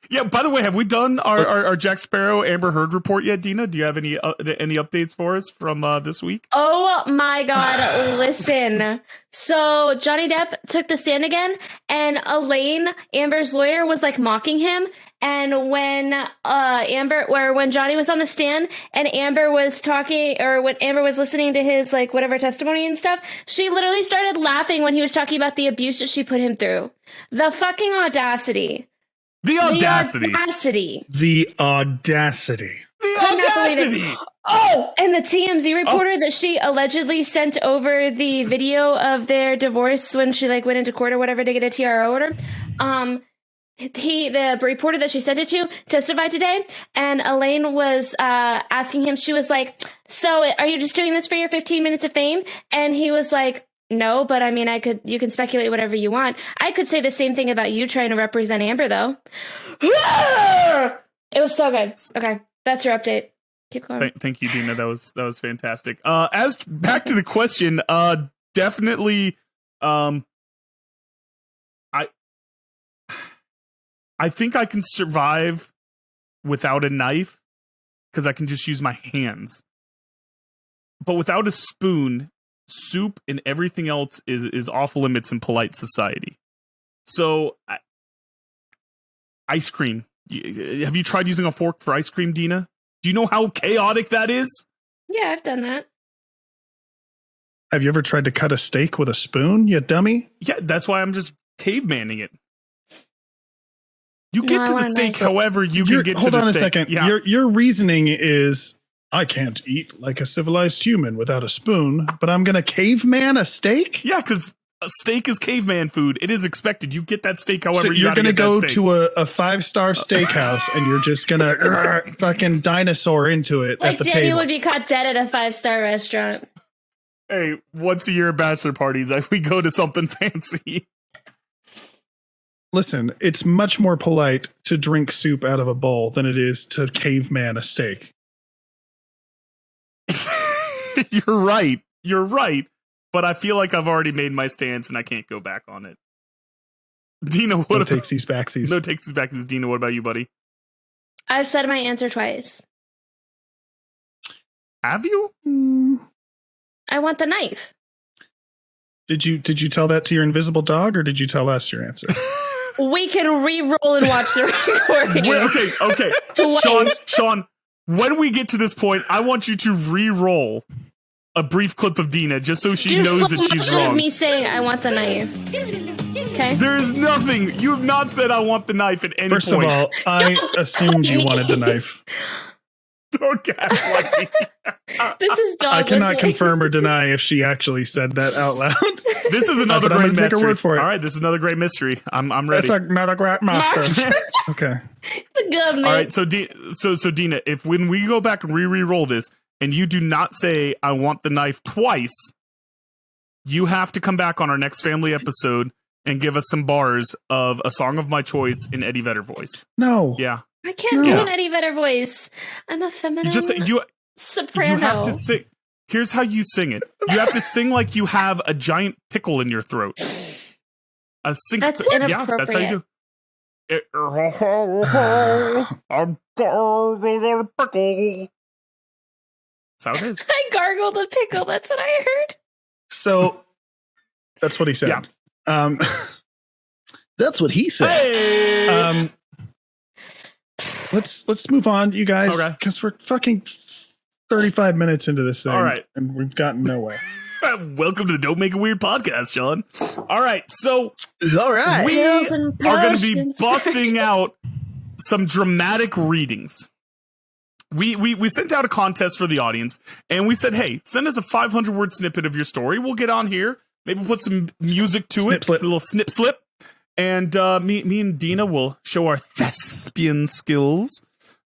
Speaker 2: Yeah. By the way, have we done our Jack Sparrow Amber Heard report yet, Dina? Do you have any updates for us from this week?
Speaker 3: Oh my God! Listen. So Johnny Depp took the stand again, and Elaine, Amber's lawyer, was like mocking him. And when when Johnny was on the stand and Amber was talking, or when Amber was listening to his like whatever testimony and stuff, she literally started laughing when he was talking about the abuse that she put him through. The fucking audacity.
Speaker 2: The audacity.
Speaker 4: The audacity.
Speaker 3: Oh, and the TMZ reporter that she allegedly sent over the video of their divorce when she like went into court or whatever to get a TRO order. The reporter that she sent it to testified today, and Elaine was asking him. She was like, "So, are you just doing this for your 15 minutes of fame?" And he was like, "No, but I mean, you can speculate whatever you want. I could say the same thing about you trying to represent Amber, though." It was so good. Okay, that's your update. Keep going.
Speaker 2: Thank you, Dina. That was fantastic. As back to the question, definitely, I think I can survive without a knife because I can just use my hands. But without a spoon, soup and everything else is off limits in polite society. So, ice cream. Have you tried using a fork for ice cream, Dina? Do you know how chaotic that is?
Speaker 3: Yeah, I've done that.
Speaker 4: Have you ever tried to cut a steak with a spoon, you dummy?
Speaker 2: Yeah, that's why I'm just cavemanning it. You get to the steak however you can get to the steak.
Speaker 4: Hold on a second.
Speaker 2: Yeah.
Speaker 4: Your reasoning is, I can't eat like a civilized human without a spoon, but I'm going to caveman a steak?
Speaker 2: Yeah, because a steak is caveman food. It is expected. You get that steak however
Speaker 4: so
Speaker 2: you
Speaker 4: you're
Speaker 2: going to
Speaker 4: go to a 5-star steakhouse and you're just going to fucking dinosaur into it
Speaker 3: like
Speaker 4: at the
Speaker 3: Danny
Speaker 4: table.
Speaker 3: would be caught dead at a 5-star restaurant.
Speaker 2: Hey, once a year at bachelor parties, we go to something fancy.
Speaker 4: Listen, it's much more polite to drink soup out of a bowl than it is to caveman a steak.
Speaker 2: You're right. But I feel like I've already made my stance and I can't go back on it. Dina, what
Speaker 4: no takesies backsies.
Speaker 2: No takesies backsies. Dina, what about you, buddy?
Speaker 3: I've said my answer twice.
Speaker 2: Have you?
Speaker 3: I want the knife.
Speaker 4: Did you tell that to your invisible dog, or did you tell us your answer?
Speaker 3: We can re-roll and watch the recording.
Speaker 2: Okay. Sean, when we get to this point, I want you to re-roll a brief clip of Dina just so she knows that she's wrong.
Speaker 3: Of me saying I want the knife. Okay.
Speaker 2: There is nothing. You have not said I want the knife at any point.
Speaker 4: First of all, I assumed you wanted the knife.
Speaker 2: Don't gaslight me.
Speaker 3: This is dog.
Speaker 4: I cannot confirm or deny if she actually said that out loud.
Speaker 2: This is another great mystery.
Speaker 4: Take her word for it.
Speaker 2: All right, this is another great mystery. I'm ready.
Speaker 4: That's another great master. Okay.
Speaker 3: Good, man.
Speaker 2: All right, so Dina, if when we go back and re-roll this, and you do not say I want the knife twice, you have to come back on our next family episode and give us some bars of a song of my choice in Eddie Vedder voice.
Speaker 4: No.
Speaker 2: Yeah.
Speaker 3: I can't do an Eddie Vedder voice. I'm a feminine soprano.
Speaker 2: You have to sing. Here's how you sing it. You have to sing like you have a giant pickle in your throat.
Speaker 3: That's inappropriate.
Speaker 2: Yeah, that's how you do. I'm gargling a pickle. That's how it is.
Speaker 3: I gargled a pickle. That's what I heard.
Speaker 4: So that's what he said.
Speaker 2: Yeah.
Speaker 4: That's what he said.
Speaker 2: Hey!
Speaker 4: Let's move on, you guys, because we're fucking 35 minutes into this thing.
Speaker 2: All right.
Speaker 4: And we've gotten nowhere.
Speaker 2: Welcome to the Don't Make It Weird podcast, Sean. All right. So
Speaker 4: all right,
Speaker 2: we are going to be busting out some dramatic readings. We sent out a contest for the audience and we said, hey, send us a 500-word snippet of your story. We'll get on here. Maybe put some music to it. It's a little snip slip. And me and Dina will show our thespian skills.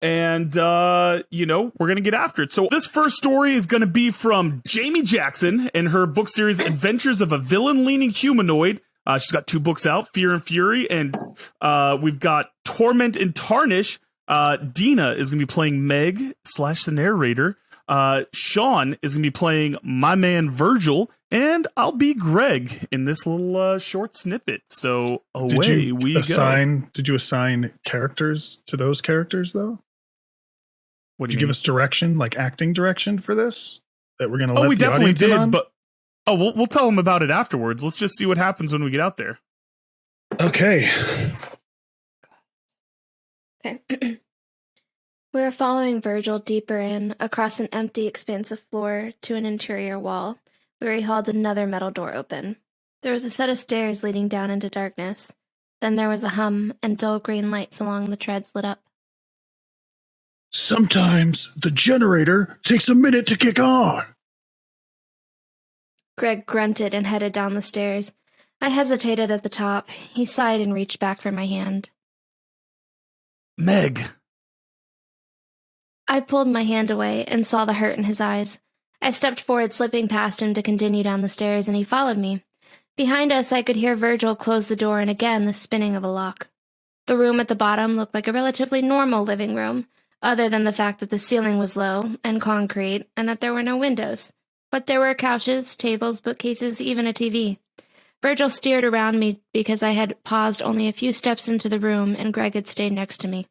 Speaker 2: And, we're going to get after it. So this first story is going to be from Jamie Jackson and her book series, Adventures of a Villain-Leaning Humanoid, She's got 2 books out, Fear and Fury, and we've got Torment and Tarnish. Dina is going to be playing Meg / the narrator. Sean is going to be playing my man Virgil, and I'll be Greg in this little short snippet. So away we go.
Speaker 4: Did you assign characters to those characters, though?
Speaker 2: What
Speaker 4: Did you give us direction, like acting direction for this? That we're going to
Speaker 2: Oh,
Speaker 4: let
Speaker 2: we
Speaker 4: the
Speaker 2: definitely
Speaker 4: audience in
Speaker 2: did,
Speaker 4: on?
Speaker 2: but we'll tell them about it afterwards. Let's just see what happens when we get out there.
Speaker 4: Okay.
Speaker 3: Okay. We were following Virgil deeper in, across an empty expanse of floor, to an interior wall, where he held another metal door open. There was a set of stairs leading down into darkness. Then there was a hum, and dull green lights along the treads lit up.
Speaker 4: Sometimes the generator takes a minute to kick on.
Speaker 3: Greg grunted and headed down the stairs. I hesitated at the top. He sighed and reached back for my hand.
Speaker 2: Meg.
Speaker 3: I pulled my hand away and saw the hurt in his eyes. I stepped forward, slipping past him to continue down the stairs, and he followed me. Behind us, I could hear Virgil close the door and again the spinning of a lock. The room at the bottom looked like a relatively normal living room, other than the fact that the ceiling was low and concrete and that there were no windows. But there were couches, tables, bookcases, even a TV. Virgil steered around me because I had paused only a few steps into the room and Greg had stayed next to me.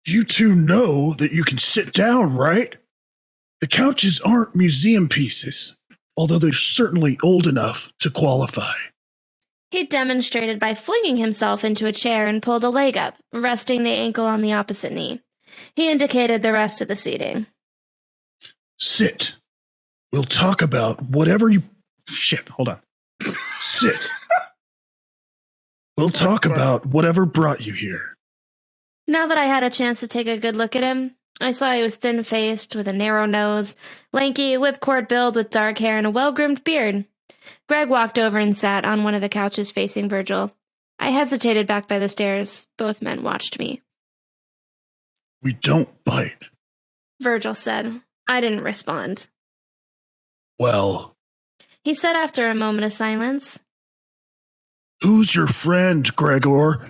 Speaker 4: You two know that you can sit down, right? The couches aren't museum pieces, although they're certainly old enough to qualify.
Speaker 3: He demonstrated by flinging himself into a chair and pulled a leg up, resting the ankle on the opposite knee. He indicated the rest of the seating.
Speaker 4: Sit. We'll talk about whatever you... Shit, hold on. Sit. We'll talk about whatever brought you here.
Speaker 3: Now that I had a chance to take a good look at him, I saw he was thin-faced, with a narrow nose, lanky, whipcord build with dark hair and a well-groomed beard. Greg walked over and sat on one of the couches facing Virgil. I hesitated back by the stairs. Both men watched me.
Speaker 4: We don't bite.
Speaker 3: Virgil said. I didn't respond.
Speaker 4: Well,
Speaker 3: He said after a moment of silence.
Speaker 4: who's your friend, Gregor?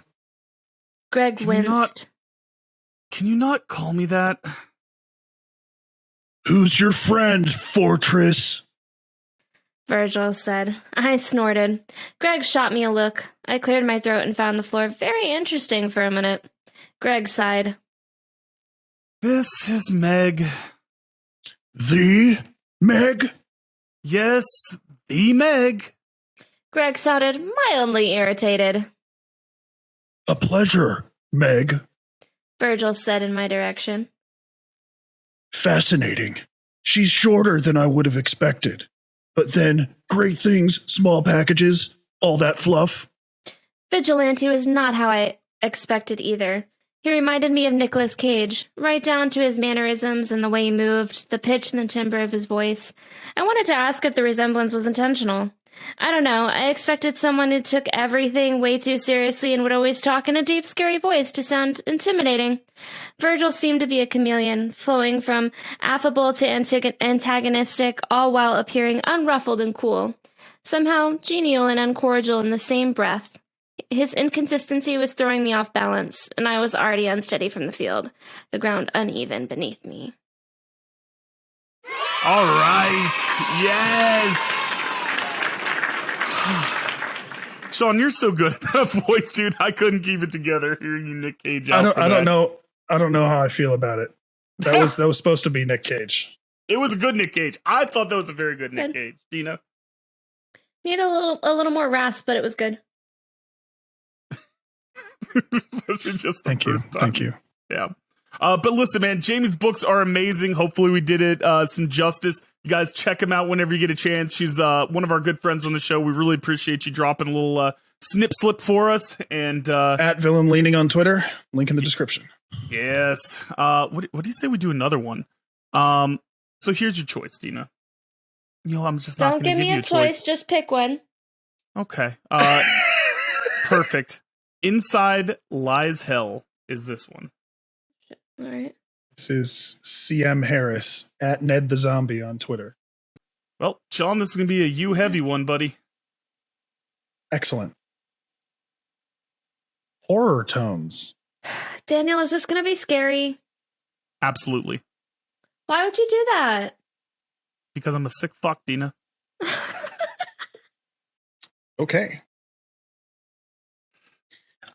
Speaker 3: Greg winced.
Speaker 2: Can you not call me that?
Speaker 4: Who's your friend, Fortress?
Speaker 3: Virgil said. I snorted. Greg shot me a look. I cleared my throat and found the floor very interesting for a minute. Greg sighed.
Speaker 2: This is Meg.
Speaker 4: The Meg?
Speaker 2: Yes, the Meg.
Speaker 3: Greg sounded mildly irritated.
Speaker 4: A pleasure, Meg.
Speaker 3: Virgil said in my direction.
Speaker 4: Fascinating. She's shorter than I would have expected. But then, great things, small packages, all that fluff.
Speaker 3: Vigilante was not how I expected either. He reminded me of Nicolas Cage, right down to his mannerisms and the way he moved, the pitch and the timbre of his voice. I wanted to ask if the resemblance was intentional. I don't know, I expected someone who took everything way too seriously and would always talk in a deep, scary voice to sound intimidating. Virgil seemed to be a chameleon, flowing from affable to antagonistic, all while appearing unruffled and cool. Somehow genial and uncordial in the same breath. His inconsistency was throwing me off balance, and I was already unsteady from the field, the ground uneven beneath me.
Speaker 2: All right. Yes. Sean, you're so good at that voice, dude. I couldn't keep it together hearing you Nick Cage out.
Speaker 4: I don't know how I feel about it. That was supposed to be Nick Cage.
Speaker 2: It was a good Nick Cage. I thought that was a very good Nick Cage. Dina?
Speaker 3: Need a little more rasp, but it was good.
Speaker 4: Thank you.
Speaker 2: Yeah. But listen, man, Jamie's books are amazing. Hopefully we did it some justice. You guys check him out whenever you get a chance. She's one of our good friends on the show. We really appreciate you dropping a little snip slip for us. And
Speaker 4: at Villain Leaning on Twitter, link in the description.
Speaker 2: Yes. What do you say we do another one? So here's your choice, Dina. I'm just not
Speaker 3: Don't give me a choice. Just pick one.
Speaker 2: Okay. Perfect. Inside Lies Hell is this one.
Speaker 3: All right.
Speaker 4: This is CM Harris at Ned the Zombie on Twitter.
Speaker 2: Well, Sean, this is going to be a you heavy one, buddy.
Speaker 4: Excellent. Horror tones.
Speaker 3: Daniel, is this going to be scary?
Speaker 2: Absolutely.
Speaker 3: Why would you do that?
Speaker 2: Because I'm a sick fuck, Dina.
Speaker 4: Okay.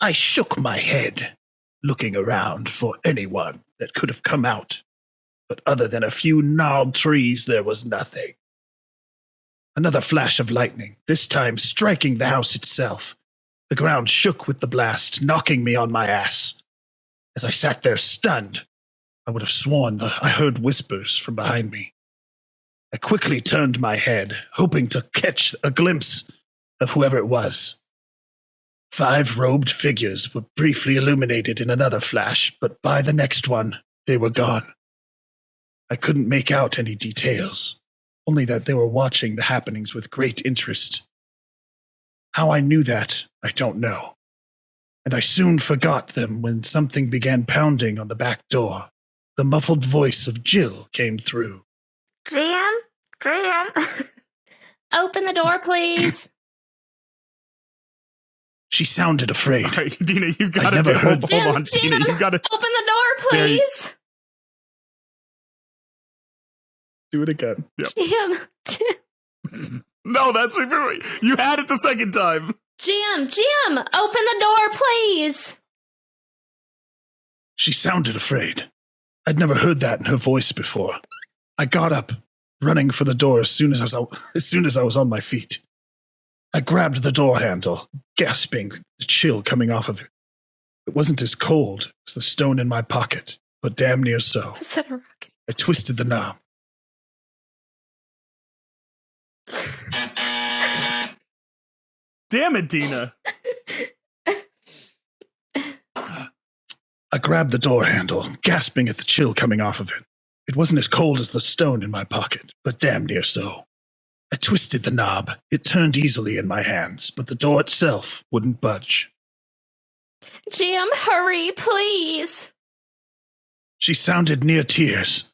Speaker 4: I shook my head, looking around for anyone that could have come out. But other than a few gnarled trees, there was nothing. Another flash of lightning, this time striking the house itself. The ground shook with the blast, knocking me on my ass. As I sat there stunned, I would have sworn that I heard whispers from behind me. I quickly turned my head, hoping to catch a glimpse of whoever it was. 5 robed figures were briefly illuminated in another flash, but by the next one, they were gone. I couldn't make out any details, only that they were watching the happenings with great interest. How I knew that, I don't know. And I soon forgot them when something began pounding on the back door. The muffled voice of Jill came through.
Speaker 3: Jam? Open the door, please.
Speaker 4: She sounded afraid.
Speaker 2: All right, Dina, you got
Speaker 4: never
Speaker 2: to
Speaker 4: heard-
Speaker 2: hold on, Dina. You got to
Speaker 3: Open the door,
Speaker 2: There you-
Speaker 3: please.
Speaker 4: Do it again.
Speaker 3: Jim.
Speaker 2: No, that's you had it the second time.
Speaker 3: Jim, open the door, please.
Speaker 4: She sounded afraid. I'd never heard that in her voice before. I got up, running for the door as soon as I was on my feet. I grabbed the door handle, gasping, the chill coming off of it. It wasn't as cold as the stone in my pocket, but damn near so.
Speaker 3: Is that a rocket?
Speaker 4: I twisted the knob.
Speaker 2: Damn it, Dina.
Speaker 4: I grabbed the door handle, gasping at the chill coming off of it. It wasn't as cold as the stone in my pocket, but damn near so. I twisted the knob. It turned easily in my hands, but the door itself wouldn't budge.
Speaker 3: Jim, hurry, please.
Speaker 4: She sounded near tears.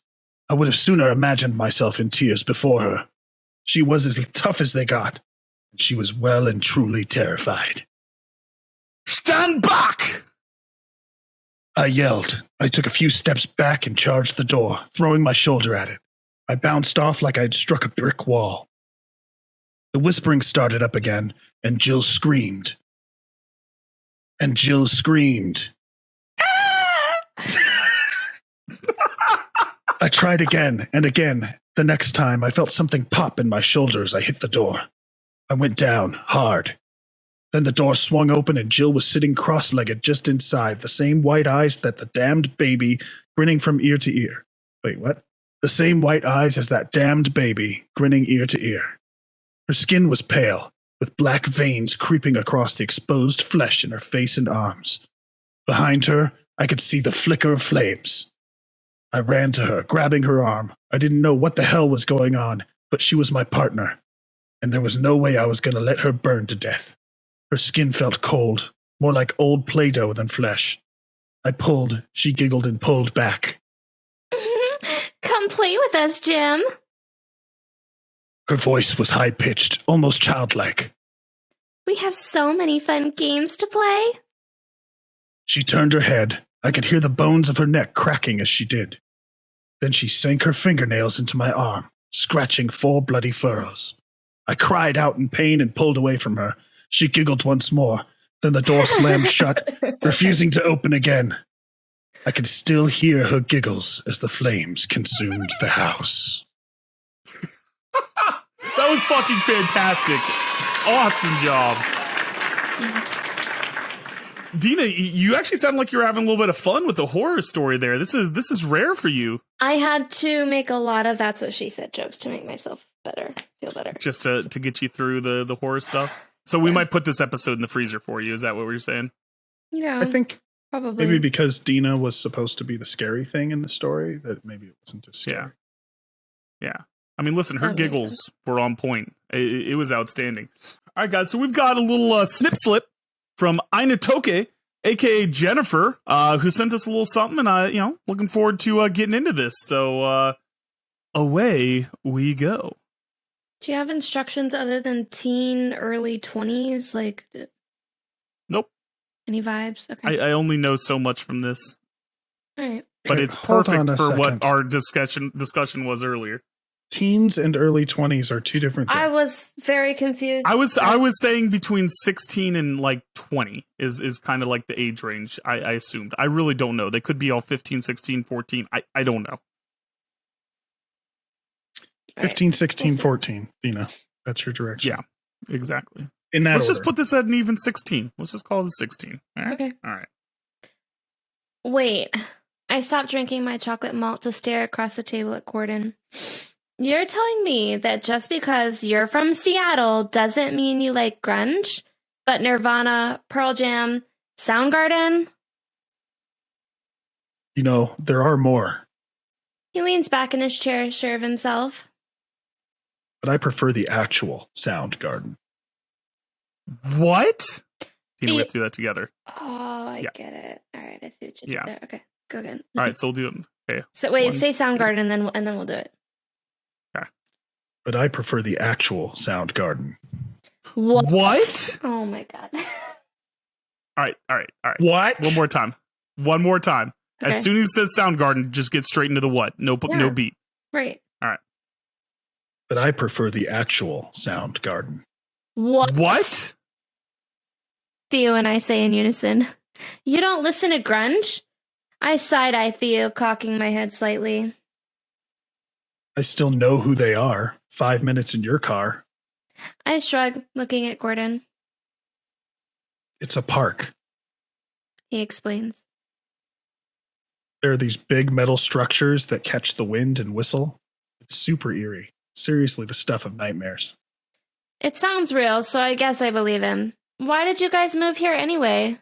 Speaker 4: I would have sooner imagined myself in tears before her. She was as tough as they got, and she was well and truly terrified.
Speaker 2: Stand back!
Speaker 4: I yelled. I took a few steps back and charged the door, throwing my shoulder at it. I bounced off like I'd struck a brick wall. The whispering started up again, and Jill screamed. I tried again and again. The next time, I felt something pop in my shoulder as I hit the door. I went down, hard. Then the door swung open and Jill was sitting cross-legged just inside, the same white eyes that the damned baby, grinning from ear to ear. Wait, what? The same white eyes as that damned baby, grinning ear to ear. Her skin was pale, with black veins creeping across the exposed flesh in her face and arms. Behind her, I could see the flicker of flames. I ran to her, grabbing her arm. I didn't know what the hell was going on, but she was my partner, and there was no way I was going to let her burn to death. Her skin felt cold, more like old Play-Doh than flesh. I pulled, she giggled and pulled back.
Speaker 3: Come play with us, Jim.
Speaker 4: Her voice was high-pitched, almost childlike.
Speaker 3: We have so many fun games to play.
Speaker 4: She turned her head. I could hear the bones of her neck cracking as she did. Then she sank her fingernails into my arm, scratching 4 bloody furrows. I cried out in pain and pulled away from her. She giggled once more. Then the door slammed shut, refusing to open again. I could still hear her giggles as the flames consumed the house.
Speaker 2: That was fucking fantastic. Awesome job. Dina, you actually sound like you're having a little bit of fun with the horror story there. This is rare for you.
Speaker 3: I had to make a lot of that's what she said jokes to make myself feel better.
Speaker 2: Just to get you through the horror stuff. So we might put this episode in the freezer for you. Is that what we're saying?
Speaker 3: Yeah,
Speaker 4: I think
Speaker 3: probably.
Speaker 4: maybe because Dina was supposed to be the scary thing in the story, that maybe it wasn't as scary.
Speaker 2: Yeah. I mean, listen, her
Speaker 3: That makes
Speaker 2: giggles
Speaker 3: sense.
Speaker 2: were on point. It was outstanding. All right, guys. So we've got a little snip slip from Eine, Tokki, aka Jennifer, who sent us a little something, and looking forward to getting into this. So away we go.
Speaker 3: Do you have instructions other than teen, early 20s? Like,
Speaker 2: Nope.
Speaker 3: any vibes? Okay.
Speaker 2: I only know so much from this,
Speaker 3: All right.
Speaker 2: but
Speaker 4: Okay,
Speaker 2: it's
Speaker 4: hold on
Speaker 2: perfect
Speaker 4: a
Speaker 2: for what
Speaker 4: second.
Speaker 2: our discussion was earlier.
Speaker 4: Teens and early 20s are two different things.
Speaker 3: I was very confused.
Speaker 2: I was saying between 16 and like 20 is kind of like the age range I assumed. I really don't know. They could be all 15, 16, 14. I don't know.
Speaker 4: 15, 16, 14. Dina, that's your direction.
Speaker 2: Yeah, exactly.
Speaker 4: In that
Speaker 2: Let's
Speaker 4: order.
Speaker 2: just put this at an even 16. Let's just call it 16. All right?
Speaker 3: Okay.
Speaker 2: All right.
Speaker 3: Wait. I stopped drinking my chocolate malt to stare across the table at Corden. You're telling me that just because you're from Seattle doesn't mean you like grunge, but Nirvana, Pearl Jam, Soundgarden?
Speaker 4: You know, there are more,
Speaker 3: He leans back in his chair, sure of himself.
Speaker 4: but I prefer the actual Soundgarden.
Speaker 2: What? We
Speaker 3: The-
Speaker 2: have to do that together.
Speaker 3: Oh, I
Speaker 2: Yeah.
Speaker 3: get it. All right, I see what you
Speaker 2: Yeah.
Speaker 3: did there. Okay, go again.
Speaker 2: All right, so we'll do it. Okay.
Speaker 3: So wait,
Speaker 2: One,
Speaker 3: say Soundgarden, and then we'll do it.
Speaker 4: But I prefer the actual Soundgarden.
Speaker 2: What?
Speaker 3: Oh my god.
Speaker 2: All right.
Speaker 4: What?
Speaker 2: One more time.
Speaker 3: Okay.
Speaker 2: As soon as he says Soundgarden, just get straight into the what? No
Speaker 3: Yeah.
Speaker 2: beat.
Speaker 3: Right.
Speaker 4: But I prefer the actual Soundgarden.
Speaker 2: What?
Speaker 3: Theo and I say in unison. You don't listen to grunge? I side-eye Theo, cocking my head slightly.
Speaker 4: I still know who they are. 5 minutes in your car.
Speaker 3: I shrug, looking at Gordon.
Speaker 4: It's a park.
Speaker 3: He explains.
Speaker 4: There are these big metal structures that catch the wind and whistle. It's super eerie. Seriously, the stuff of nightmares.
Speaker 3: It sounds real, so I guess I believe him. Why did you guys move here anyway?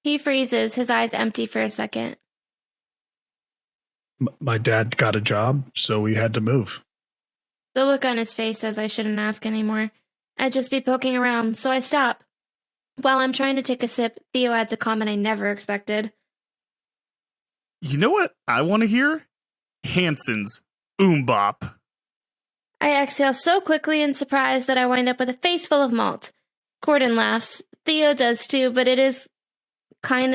Speaker 3: He freezes, his eyes empty for a second.
Speaker 4: My dad got a job, so we had to move.
Speaker 3: The look on his face says I shouldn't ask anymore. I'd just be poking around, so I stop. While I'm trying to take a sip, Theo adds a comment I never expected.
Speaker 2: You know what I want to hear? Hanson's Bop.
Speaker 3: I exhale so quickly in surprise that I wind up with a face full of malt. Gordon laughs. Theo does too, but is kind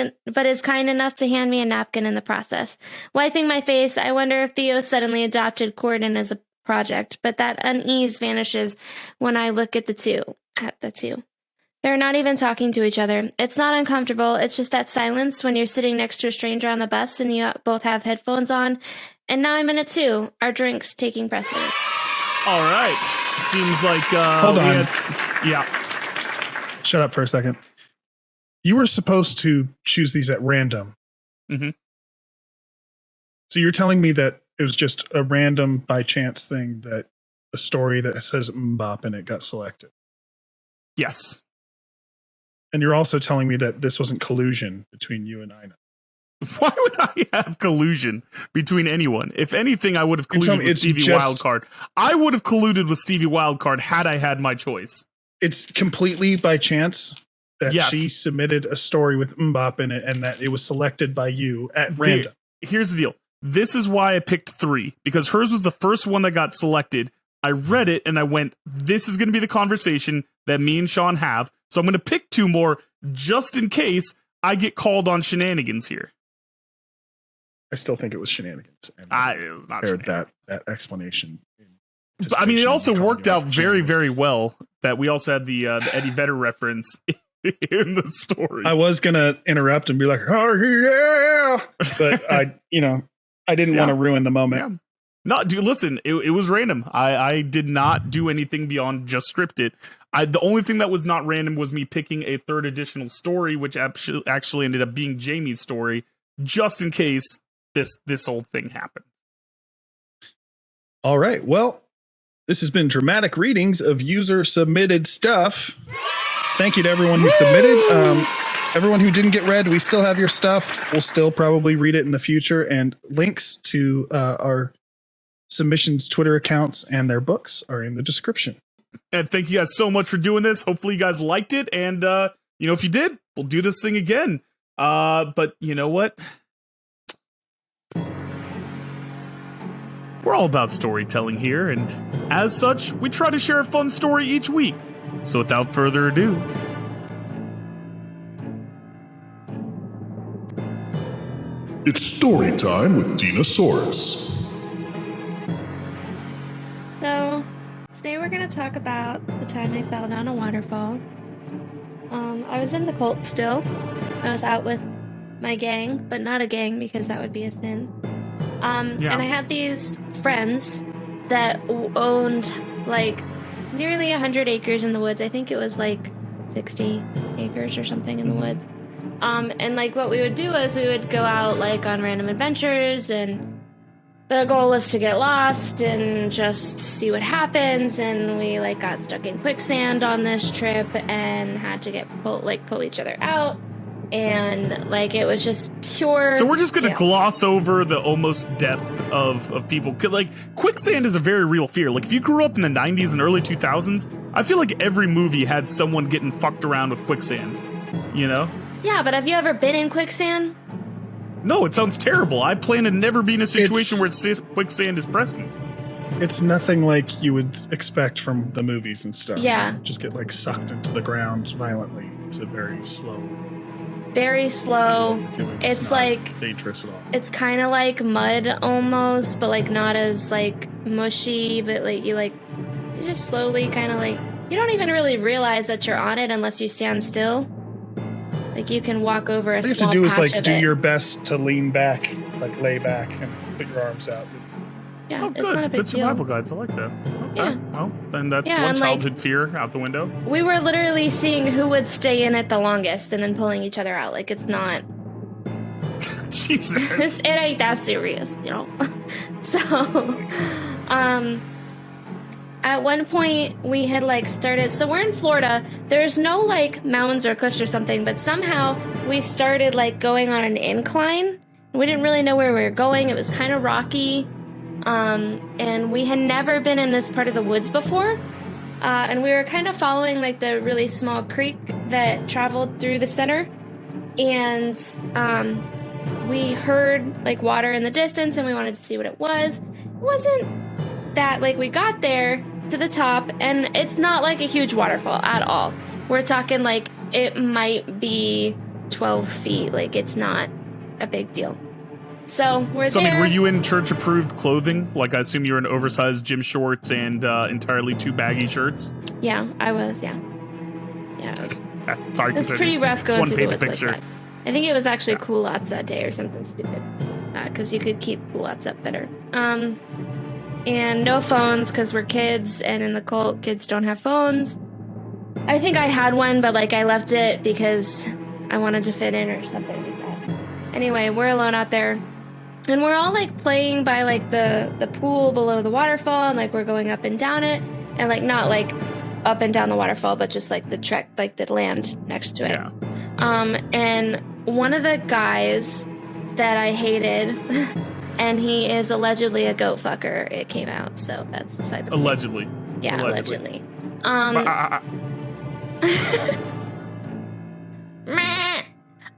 Speaker 3: enough to hand me a napkin in the process. Wiping my face, I wonder if Theo suddenly adopted Gordon as a project, but that unease vanishes when I look at the two. They're not even talking to each other. It's not uncomfortable. It's just that silence when you're sitting next to a stranger on the bus and you both have headphones on. And now I'm in it too. Our drinks taking precedence.
Speaker 2: All right. Seems like
Speaker 4: Hold
Speaker 2: we
Speaker 4: on.
Speaker 2: yeah.
Speaker 4: Shut up for a second. You were supposed to choose these at random.
Speaker 2: Mhm.
Speaker 4: So you're telling me that it was just a random by chance thing that a story that says Mbop in it got selected.
Speaker 2: Yes.
Speaker 4: And you're also telling me that this wasn't collusion between you and Eine.
Speaker 2: Why would I have collusion between anyone? If anything, I would have
Speaker 4: You're telling
Speaker 2: colluded
Speaker 4: me
Speaker 2: with
Speaker 4: it's
Speaker 2: Stevie
Speaker 4: just-
Speaker 2: Wildcard. I would have colluded with Stevie Wildcard had I had my choice.
Speaker 4: It's completely by chance that
Speaker 2: Yes.
Speaker 4: she submitted a story with Mbop in it and that it was selected by you at random.
Speaker 2: Here's the deal. This is why I picked 3, because hers was the first one that got selected. I read it and I went, this is going to be the conversation that me and Sean have. So I'm going to pick 2 more just in case I get called on shenanigans here.
Speaker 4: I still think it was shenanigans. And
Speaker 2: It was not
Speaker 4: prepared
Speaker 2: shenanigans.
Speaker 4: that explanation.
Speaker 2: But, I mean, it also
Speaker 4: Calling
Speaker 2: worked
Speaker 4: you
Speaker 2: out
Speaker 4: for
Speaker 2: very,
Speaker 4: shenanigans.
Speaker 2: very well that we also had the Eddie Vedder reference in the story.
Speaker 4: I was gonna interrupt and be like, "Oh yeah," but I didn't
Speaker 2: Yeah.
Speaker 4: want to ruin the moment.
Speaker 2: Yeah. No, dude, listen, it was random. I did not do anything beyond just script it. The only thing that was not random was me picking a 3rd additional story, which actually ended up being Jamie's story, just in case this whole thing happened.
Speaker 4: All right. Well, this has been dramatic readings of user submitted stuff. Thank you to everyone who submitted. Everyone who didn't get read, we still have your stuff. We'll still probably read it in the future, and links to our submissions Twitter accounts and their books are in the description.
Speaker 2: And thank you guys so much for doing this. Hopefully you guys liked it. And, if you did, we'll do this thing again. But you know what? We're all about storytelling here, and as such, we try to share a fun story each week. So without further ado,
Speaker 8: it's story time with Dinasaurus.
Speaker 3: So, today we're going to talk about the time I fell down a waterfall. I was in the cult still. I was out with my gang, but not a gang because that would be a sin. And I had these friends that owned like nearly 100 acres in the woods. I think it was like 60 acres or something in the woods. And like what we would do is we would go out like on random adventures, and the goal was to get lost and just see what happens. And we like got stuck in quicksand on this trip and had to pull each other out. And like it was just pure.
Speaker 2: So we're just gonna gloss over the almost death of people. Like quicksand is a very real fear. Like if you grew up in the 90s and early 2000s, I feel like every movie had someone getting fucked around with quicksand. You know?
Speaker 3: Yeah, but have you ever been in quicksand?
Speaker 2: No, it sounds terrible. I plan to never be in a situation where quicksand is present.
Speaker 4: It's nothing like you would expect from the movies and stuff.
Speaker 3: Yeah.
Speaker 4: You just get like sucked into the ground violently. It's a very slow.
Speaker 3: Very slow. It's
Speaker 4: not
Speaker 3: like
Speaker 4: dangerous at all.
Speaker 3: it's kind of like mud almost, but like not as like mushy. But like you just slowly kind of like you don't even really realize that you're on it unless you stand still. Like you can walk over a
Speaker 4: All you have
Speaker 3: small
Speaker 4: to do is
Speaker 3: patch
Speaker 4: like
Speaker 3: of
Speaker 4: do
Speaker 3: it.
Speaker 4: your best to lean back, like lay back and put your arms out.
Speaker 3: Yeah,
Speaker 2: Oh,
Speaker 3: it's not a
Speaker 2: good.
Speaker 3: big
Speaker 2: Good survival
Speaker 3: deal.
Speaker 2: guides. I like that. Okay.
Speaker 3: Yeah.
Speaker 2: Well, then that's
Speaker 3: Yeah,
Speaker 2: one
Speaker 3: and, like,
Speaker 2: childhood fear out the window.
Speaker 3: We were literally seeing who would stay in it the longest and then pulling each other out. Like it's not.
Speaker 2: Jesus.
Speaker 3: It ain't that serious, you know. So, at one point we had like started. So we're in Florida. There's no like mountains or cliffs or something, but somehow we started like going on an incline. We didn't really know where we were going. It was kind of rocky, and we had never been in this part of the woods before. And we were kind of following like the really small creek that traveled through the center, and we heard like water in the distance, and we wanted to see what it was. It wasn't that like we got there to the top, and it's not like a huge waterfall at all. We're talking like it might be 12 feet. Like it's not a big deal. So we're
Speaker 2: So,
Speaker 3: there.
Speaker 2: I mean, were you in church-approved clothing? Like, I assume you're in oversized gym shorts and entirely too baggy shirts?
Speaker 3: Yeah, I was. Yeah. It was,
Speaker 2: Sorry,
Speaker 3: it's pretty rough going
Speaker 2: one
Speaker 3: through the
Speaker 2: paint the
Speaker 3: woods
Speaker 2: picture.
Speaker 3: like that. I think it was actually culottes that day or something stupid, because you could keep culottes up better. And no phones because we're kids, and in the cult, kids don't have phones. I think I had one, but like I left it because I wanted to fit in or something like that. Anyway, we're alone out there. And we're all like playing by like the pool below the waterfall, and like we're going up and down it, and like not like up and down the waterfall, but just like the trek, like the land next to it.
Speaker 2: Yeah.
Speaker 3: And one of the guys that I hated, and he is allegedly a goat fucker, it came out, so that's beside the point.
Speaker 2: Allegedly.
Speaker 3: Yeah,
Speaker 2: Allegedly.
Speaker 3: Meh.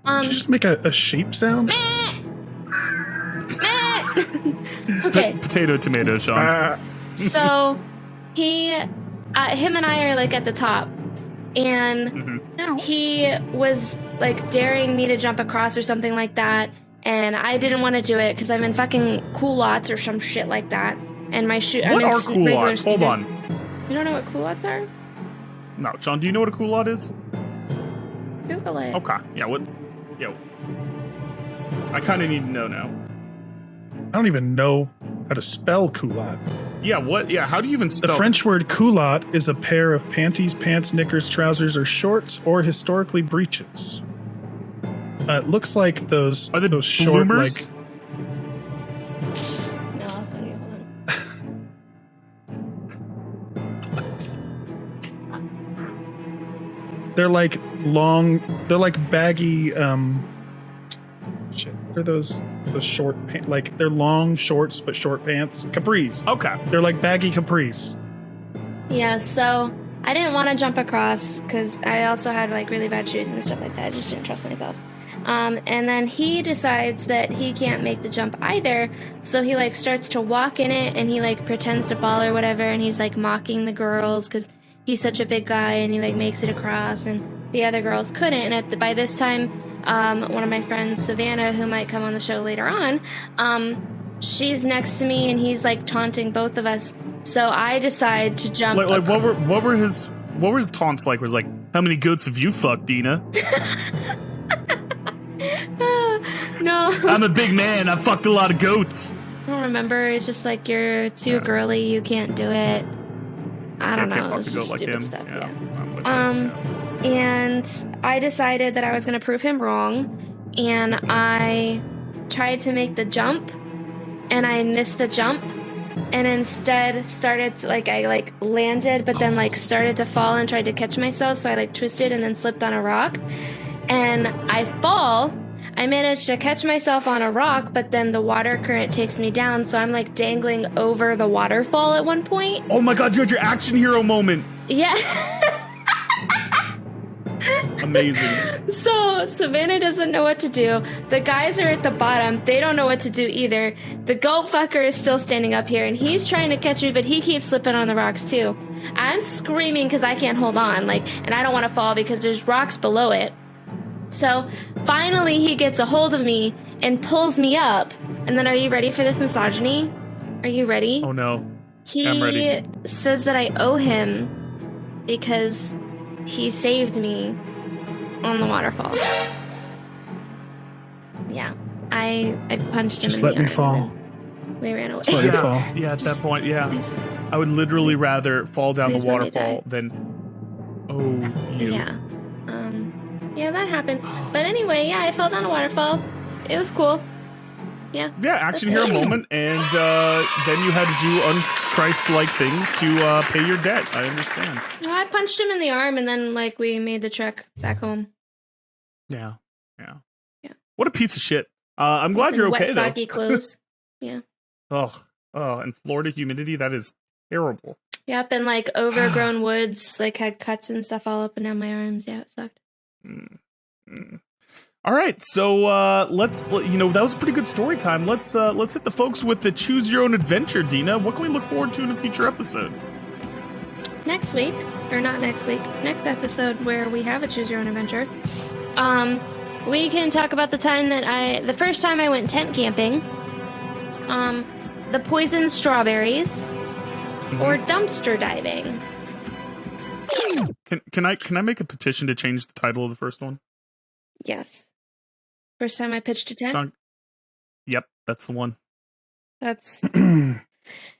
Speaker 4: Did you just make a sheep sound?
Speaker 3: Okay.
Speaker 2: Potato, tomato, Sean.
Speaker 3: So him and I are like at the top, and he was like daring me to jump across or something like that, and I didn't want to do it because I'm in fucking culottes or some shit like that, and my shoe.
Speaker 2: What are culottes? Hold on.
Speaker 3: You don't know what culottes are?
Speaker 2: No, Sean, do you know what a culotte is?
Speaker 3: Google it.
Speaker 2: Okay. Yeah, what? Yeah. I kind of need to know now.
Speaker 4: I don't even know how to spell culotte.
Speaker 2: Yeah, what? Yeah, how do you even
Speaker 4: The
Speaker 2: spell
Speaker 4: French word culotte is a pair of panties, pants, knickers, trousers, or shorts, or historically breeches. It looks like those
Speaker 2: Are they
Speaker 4: those short
Speaker 2: bloomers?
Speaker 4: like
Speaker 3: No, I'll tell you. Hold on.
Speaker 4: they're like long, they're like baggy. Shit, what are those short pants? Like they're long shorts but short pants. Capris.
Speaker 2: Okay.
Speaker 4: They're like baggy capris.
Speaker 3: Yeah, so I didn't want to jump across because I also had like really bad shoes and stuff like that. I just didn't trust myself. And then he decides that he can't make the jump either, so he like starts to walk in it, and he like pretends to fall or whatever, and he's like mocking the girls because he's such a big guy, and he like makes it across, and the other girls couldn't. And by this time, one of my friends, Savannah, who might come on the show later on, she's next to me, and he's like taunting both of us. So I decide to jump.
Speaker 2: Like what were his taunts like? Was like, how many goats have you fucked, Dina?
Speaker 3: No.
Speaker 2: I'm a big man. I fucked a lot of goats.
Speaker 3: I don't remember. It's just like, you're too girly. You can't do it. I don't know. It's just stupid stuff. Yeah. And I decided that I was going to prove him wrong, and I tried to make the jump, and I missed the jump, and instead started to, I landed, but then started to fall and tried to catch myself, so I twisted and then slipped on a rock, and I fall. I managed to catch myself on a rock, but then the water current takes me down, so I'm dangling over the waterfall at one point.
Speaker 2: Oh my god, you had your action hero moment.
Speaker 3: Yeah.
Speaker 2: Amazing.
Speaker 3: So Savannah doesn't know what to do. The guys are at the bottom. They don't know what to do either. The goat fucker is still standing up here, and he's trying to catch me, but he keeps slipping on the rocks too. I'm screaming because I can't hold on, and I don't want to fall because there's rocks below it. So finally he gets a hold of me and pulls me up. And then, are you ready for this misogyny? Are you ready?
Speaker 2: Oh no.
Speaker 3: I'm ready. He says that I owe him because he saved me on the waterfall. Yeah. I punched him.
Speaker 4: Just let me fall.
Speaker 3: We ran away.
Speaker 4: Just let you fall.
Speaker 2: Yeah, at that point, yeah. I would literally rather fall down the waterfall than you.
Speaker 3: Yeah. Yeah, that happened. But anyway, yeah, I fell down a waterfall. It was cool. Yeah.
Speaker 2: Yeah, action hero moment, and then you had to do un-Christ-like things to pay your debt. I understand.
Speaker 3: Well, I punched him in the arm, and then we made the trek back home.
Speaker 2: Yeah. What a piece of shit. I'm glad you're okay, though.
Speaker 3: Wet, soggy clothes. Yeah.
Speaker 2: Oh, and Florida humidity, that is terrible.
Speaker 3: Yep, and overgrown woods, had cuts and stuff all up and down my arms. Yeah, it sucked.
Speaker 2: All right, so let's that was a pretty good story time. Let's hit the folks with the choose your own adventure. Dina, what can we look forward to in a future episode?
Speaker 3: Next week, or not next week, next episode where we have a choose your own adventure. We can talk about the first time I went tent camping, the poisoned strawberries, or dumpster diving.
Speaker 2: Can I make a petition to change the title of the first one?
Speaker 3: Yes. First time I pitched a tent?
Speaker 2: Yep, that's the one.
Speaker 3: That's
Speaker 4: canon.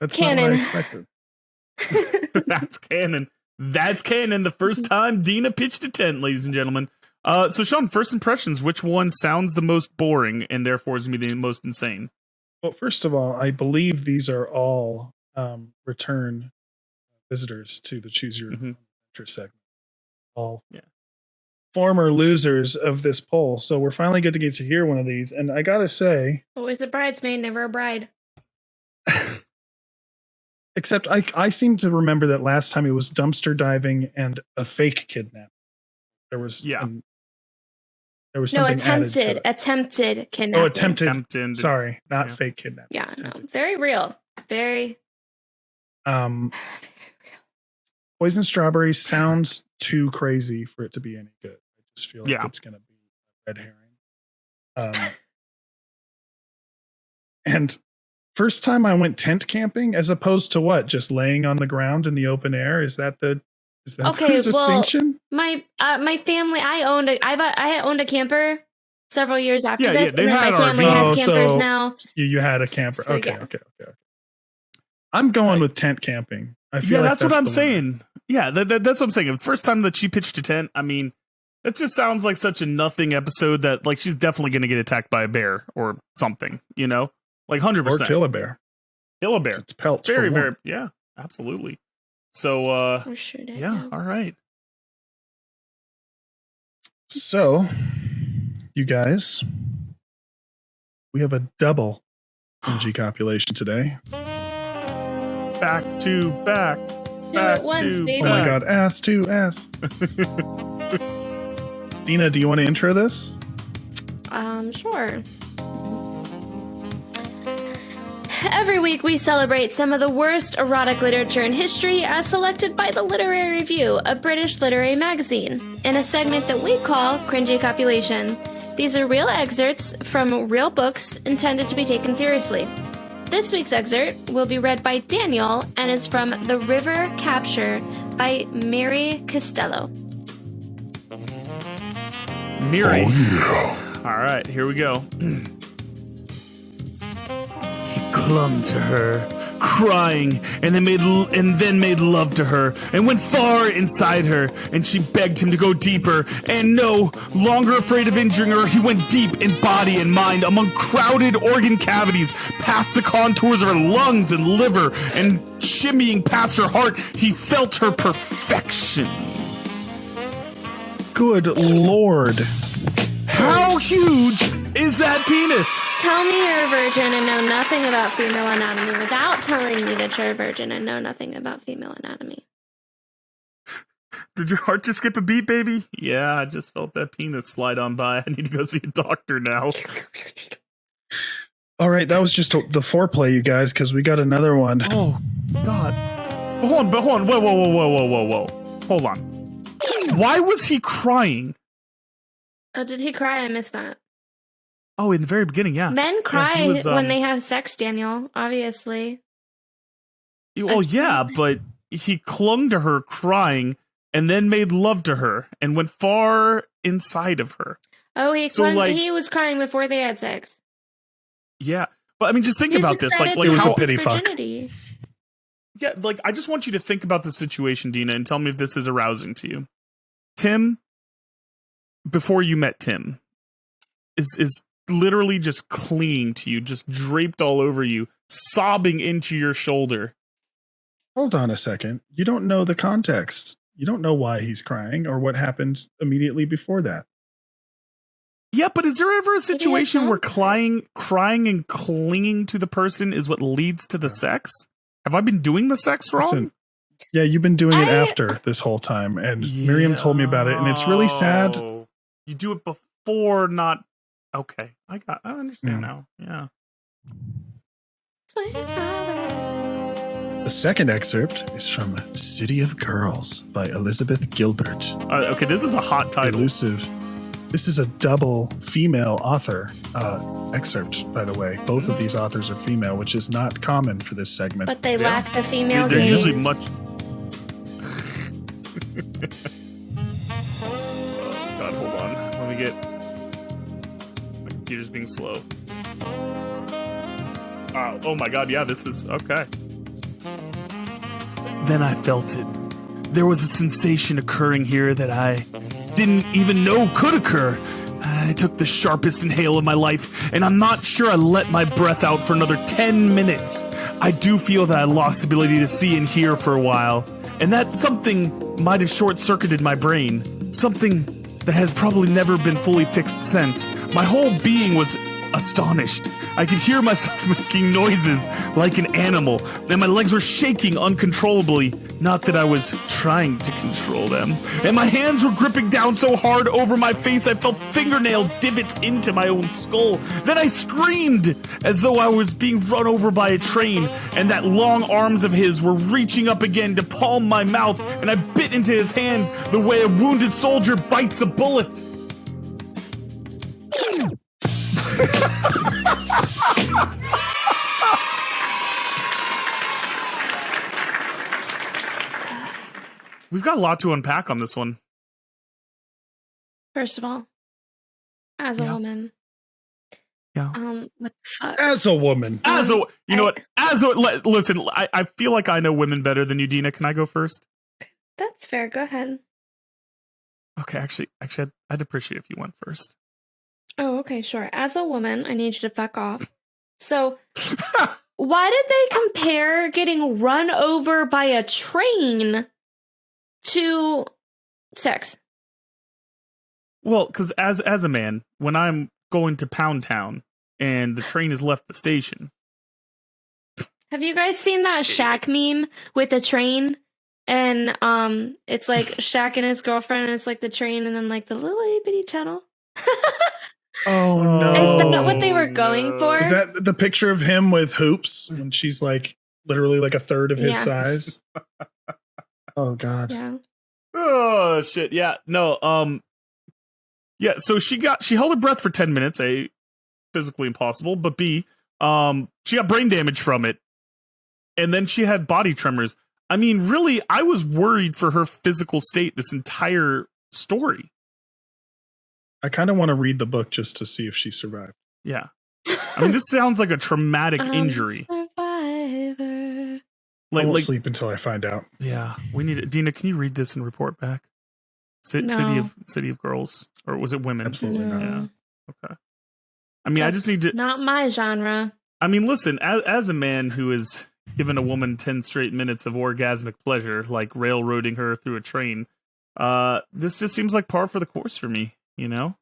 Speaker 3: Not
Speaker 4: what I expected.
Speaker 2: That's canon. That's canon. The first time Dina pitched a tent, ladies and gentlemen. So Sean, first impressions, which one sounds the most boring and therefore is going to be the most insane?
Speaker 4: Well, first of all, I believe these are all return visitors to the Choose Your Own Adventure segment. All former losers of this poll. So we're finally going to get to hear one of these. And I got to say...
Speaker 3: always a bridesmaid, never a bride.
Speaker 4: Except I seem to remember that last time it was dumpster diving and a fake kidnap. There was... there was something
Speaker 3: attempted kidnapping.
Speaker 4: Oh, attempted. Sorry, not fake kidnapping.
Speaker 3: Yeah, attempted. No, very real. Very
Speaker 4: Poison strawberry sounds too crazy for it to be any good. I just feel like it's going to be a red herring. And first time I went tent camping, as opposed to what? Just laying on the ground in the open air? Is that the distinction?
Speaker 3: Well, my family, I owned a camper several years after this.
Speaker 2: Yeah,
Speaker 3: and then my family has campers now.
Speaker 4: You had a camper. So, okay. I'm going with tent camping. I feel like
Speaker 2: that's what I'm saying. Yeah, that's what I'm saying. The first time that she pitched a tent, I mean, that just sounds like such a nothing episode that she's definitely going to get attacked by a bear or something, 100%.
Speaker 4: Or kill a bear.
Speaker 2: Kill a bear.
Speaker 4: It's pelts.
Speaker 2: Very, yeah, absolutely. So, all right.
Speaker 4: So, you guys, we have a double NG copulation today.
Speaker 2: Back to back.
Speaker 3: Do it once, baby.
Speaker 4: Oh my god, ass to ass. Dina, do you want to intro this?
Speaker 3: Sure. Every week we celebrate some of the worst erotic literature in history as selected by the Literary Review, a British literary magazine, in a segment that we call Cringey Copulation. These are real excerpts from real books intended to be taken seriously. This week's excerpt will be read by Daniel and is from The River Capture by Mary Costello.
Speaker 2: Miri.
Speaker 8: Oh,
Speaker 2: All right, here we go. He clung to her, crying, and then made love to her, and went far inside her, and she begged him to go deeper, and no longer afraid of injuring her, he went deep in body and mind, among crowded organ cavities, past the contours of her lungs and liver, and shimmying past her heart, he felt her perfection.
Speaker 4: Good lord.
Speaker 2: How huge is that penis?
Speaker 3: Tell me you're a virgin and know nothing about female anatomy without telling me that you're a virgin and know nothing about female anatomy.
Speaker 2: Did your heart just skip a beat, baby? Yeah, I just felt that penis slide on by. I need to go see a doctor now.
Speaker 4: All right, that was just the foreplay, you guys, because we got another one.
Speaker 2: Oh, God. Hold on. Whoa. Hold on. Why was he crying?
Speaker 3: Oh, did he cry? I missed that.
Speaker 2: Oh, in the very beginning, yeah.
Speaker 3: Men cry
Speaker 2: he was,
Speaker 3: when they have sex, Daniel, obviously.
Speaker 2: Well, yeah, but he clung to her crying and then made love to her and went far inside of her.
Speaker 3: Oh, he was crying before they had sex.
Speaker 2: Yeah. But I mean, just think about this. Like
Speaker 4: it was
Speaker 2: how,
Speaker 4: a pity fuck.
Speaker 2: Yeah, like I just want you to think about the situation, Dina, and tell me if this is arousing to you. Tim, before you met Tim, is literally just clinging to you, just draped all over you, sobbing into your shoulder.
Speaker 4: Hold on a second. You don't know the context. You don't know why he's crying or what happened immediately before that.
Speaker 2: Yeah, but is there ever a situation where crying and clinging to the person is what leads to the sex? Have I been doing the sex wrong?
Speaker 4: Listen, yeah, you've been doing it after this whole time, and Miriam told me about it, and it's really sad.
Speaker 2: You do it before, not... Okay, I understand now. Yeah.
Speaker 4: The second excerpt is from City of Girls by Elizabeth Gilbert.
Speaker 2: Okay, this is a hot title.
Speaker 4: Elusive. This is a double female author excerpt, by the way. Both of these authors are female, which is not common for this segment.
Speaker 3: But they lack the female
Speaker 2: They're
Speaker 3: gaze.
Speaker 2: usually much... Oh, God, hold on. Let me get... My computer's being slow. Oh my God, yeah, this is... Okay. Then I felt it. There was a sensation occurring here that I didn't even know could occur. I took the sharpest inhale of my life, and I'm not sure I let my breath out for another 10 minutes. I do feel that I lost the ability to see and hear for a while, and that something might have short-circuited my brain. Something that has probably never been fully fixed since. My whole being was astonished. I could hear myself making noises like an animal, and my legs were shaking uncontrollably. Not that I was trying to control them. And my hands were gripping down so hard over my face I felt fingernail divots into my own skull. Then I screamed as though I was being run over by a train, and that long arms of his were reaching up again to palm my mouth, and I bit into his hand the way a wounded soldier bites a bullet. We've got a lot to unpack on this one.
Speaker 3: First of all, as a woman.
Speaker 2: Yeah.
Speaker 3: What the fuck?
Speaker 4: As a woman.
Speaker 2: Listen, I feel like I know women better than you, Dina. Can I go first?
Speaker 3: That's fair. Go ahead.
Speaker 2: Okay, actually, I'd appreciate if you went first.
Speaker 3: Oh, okay, sure. As a woman, I need you to fuck off. So, why did they compare getting run over by a train to sex?
Speaker 2: Well, because as a man, when I'm going to Pound Town and the train has left the station.
Speaker 3: Have you guys seen that Shaq meme with the train? And it's like Shaq and his girlfriend, and it's like the train, and then like the little itty bitty tunnel.
Speaker 4: Oh no!
Speaker 3: Is that what they were going for?
Speaker 4: Is that the picture of him with hoops when she's like literally like a third of his size? Oh god.
Speaker 3: Yeah.
Speaker 2: Oh shit. Yeah. No. Yeah. So she held her breath for 10 minutes. A, physically impossible, but B, she got brain damage from it, and then she had body tremors. I mean, really, I was worried for her physical state this entire story.
Speaker 4: I kind of want to read the book just to see if she survived.
Speaker 2: Yeah. I mean, this sounds like a traumatic injury.
Speaker 3: Survivor.
Speaker 4: I won't sleep until I find out.
Speaker 2: Yeah, we need it. Dina, can you read this and report back?
Speaker 3: No.
Speaker 2: City of Girls, or was it Women?
Speaker 4: Absolutely not.
Speaker 2: Yeah. Okay. I mean, I just need to.
Speaker 3: Not my genre.
Speaker 2: I mean, listen, as a man who has given a woman 10 straight minutes of orgasmic pleasure, like railroading her through a train, this just seems like par for the course for me. You know.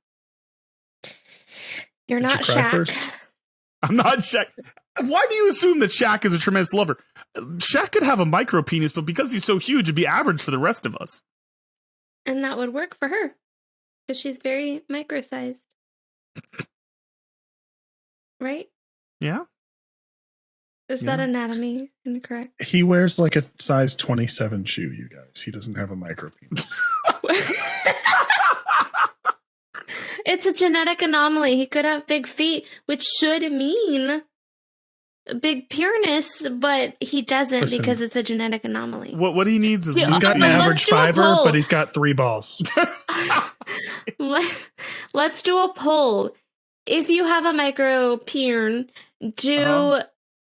Speaker 3: You're
Speaker 4: Did
Speaker 3: not
Speaker 4: you cry
Speaker 3: Shaq.
Speaker 4: first?
Speaker 2: I'm not Shaq. Why do you assume that Shaq is a tremendous lover? Shaq could have a micro penis, but because he's so huge, it'd be average for the rest of us.
Speaker 3: And that would work for her. Because she's very micro-sized. Right?
Speaker 2: Yeah.
Speaker 3: Is that anatomy incorrect?
Speaker 4: He wears like a size 27 shoe, you guys. He doesn't have a micro penis.
Speaker 3: It's a genetic anomaly. He could have big feet, which should mean big pureness, but he doesn't because it's a genetic anomaly.
Speaker 2: What he needs is
Speaker 4: He's got an average fiver, but he's got 3 balls.
Speaker 3: Let's do a poll. If you have a micro pern, do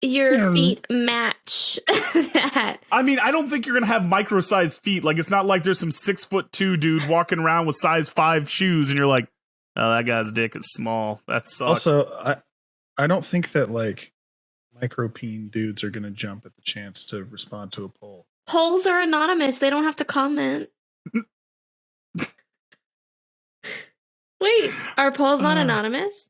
Speaker 3: your feet match that?
Speaker 2: I mean, I don't think you're gonna have micro-sized feet. Like, it's not like there's some 6'2" dude walking around with size 5 shoes, and you're like, oh, that guy's dick is small. That sucks.
Speaker 4: Also, I don't think that like micro-peen dudes are gonna jump at the chance to respond to a poll.
Speaker 3: Polls are anonymous. They don't have to comment. Wait, are polls not anonymous?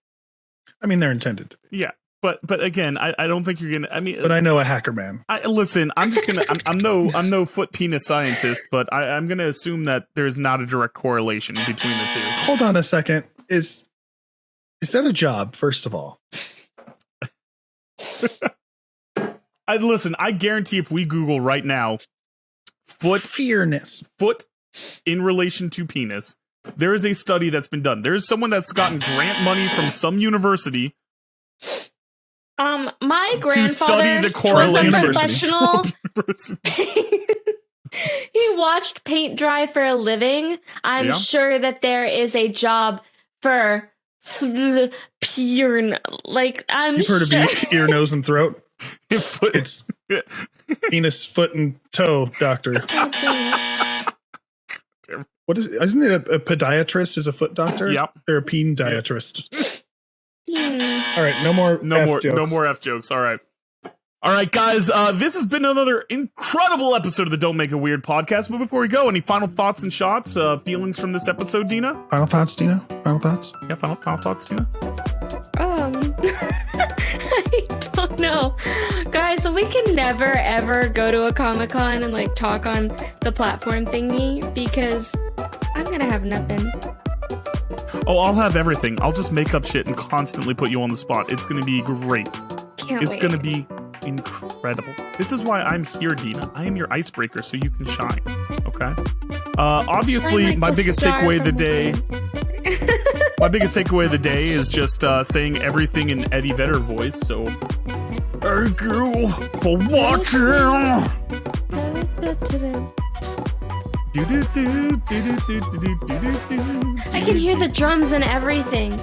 Speaker 4: I mean, they're intended to be.
Speaker 2: Yeah, but again, I don't think you're gonna. I mean,
Speaker 4: but I know a hacker man.
Speaker 2: Listen, I'm just gonna. I'm no foot penis scientist, but I'm gonna assume that there's not a direct correlation between the two.
Speaker 4: Hold on a second. Is that a job? First of all,
Speaker 2: Listen. I guarantee if we Google right now, foot in relation to penis, there is a study that's been done. There's someone that's gotten grant money from some university.
Speaker 3: My grandfather
Speaker 2: the correlation.
Speaker 3: was a professional. He watched paint dry for a living. I'm sure that there is a job for pure. Like
Speaker 4: You've heard of ear, nose, and throat? It's penis, foot, and toe doctor. What is? Isn't it a podiatrist? Is a foot doctor?
Speaker 2: Yep.
Speaker 4: They're a pediatrist. All right, no more
Speaker 2: F jokes. All right, guys. This has been another incredible episode of the Don't Make It Weird podcast. But before we go, any final thoughts and shots, feelings from this episode, Dina?
Speaker 4: Final thoughts, Dina? Final thoughts?
Speaker 2: Yeah, final thoughts, Dina?
Speaker 3: I don't know. Guys, we can never ever go to a Comic-Con and like talk on the platform thingy because I'm gonna have nothing.
Speaker 2: Oh, I'll have everything. I'll just make up shit and constantly put you on the spot. It's gonna be great. It's gonna be incredible. This is why I'm here, Dina. I am your icebreaker so you can shine. Okay? Obviously, my biggest takeaway of the day... My biggest takeaway of the day is just saying everything in Eddie Vedder voice, so... Thank you for watching!
Speaker 3: I can hear the drums and everything.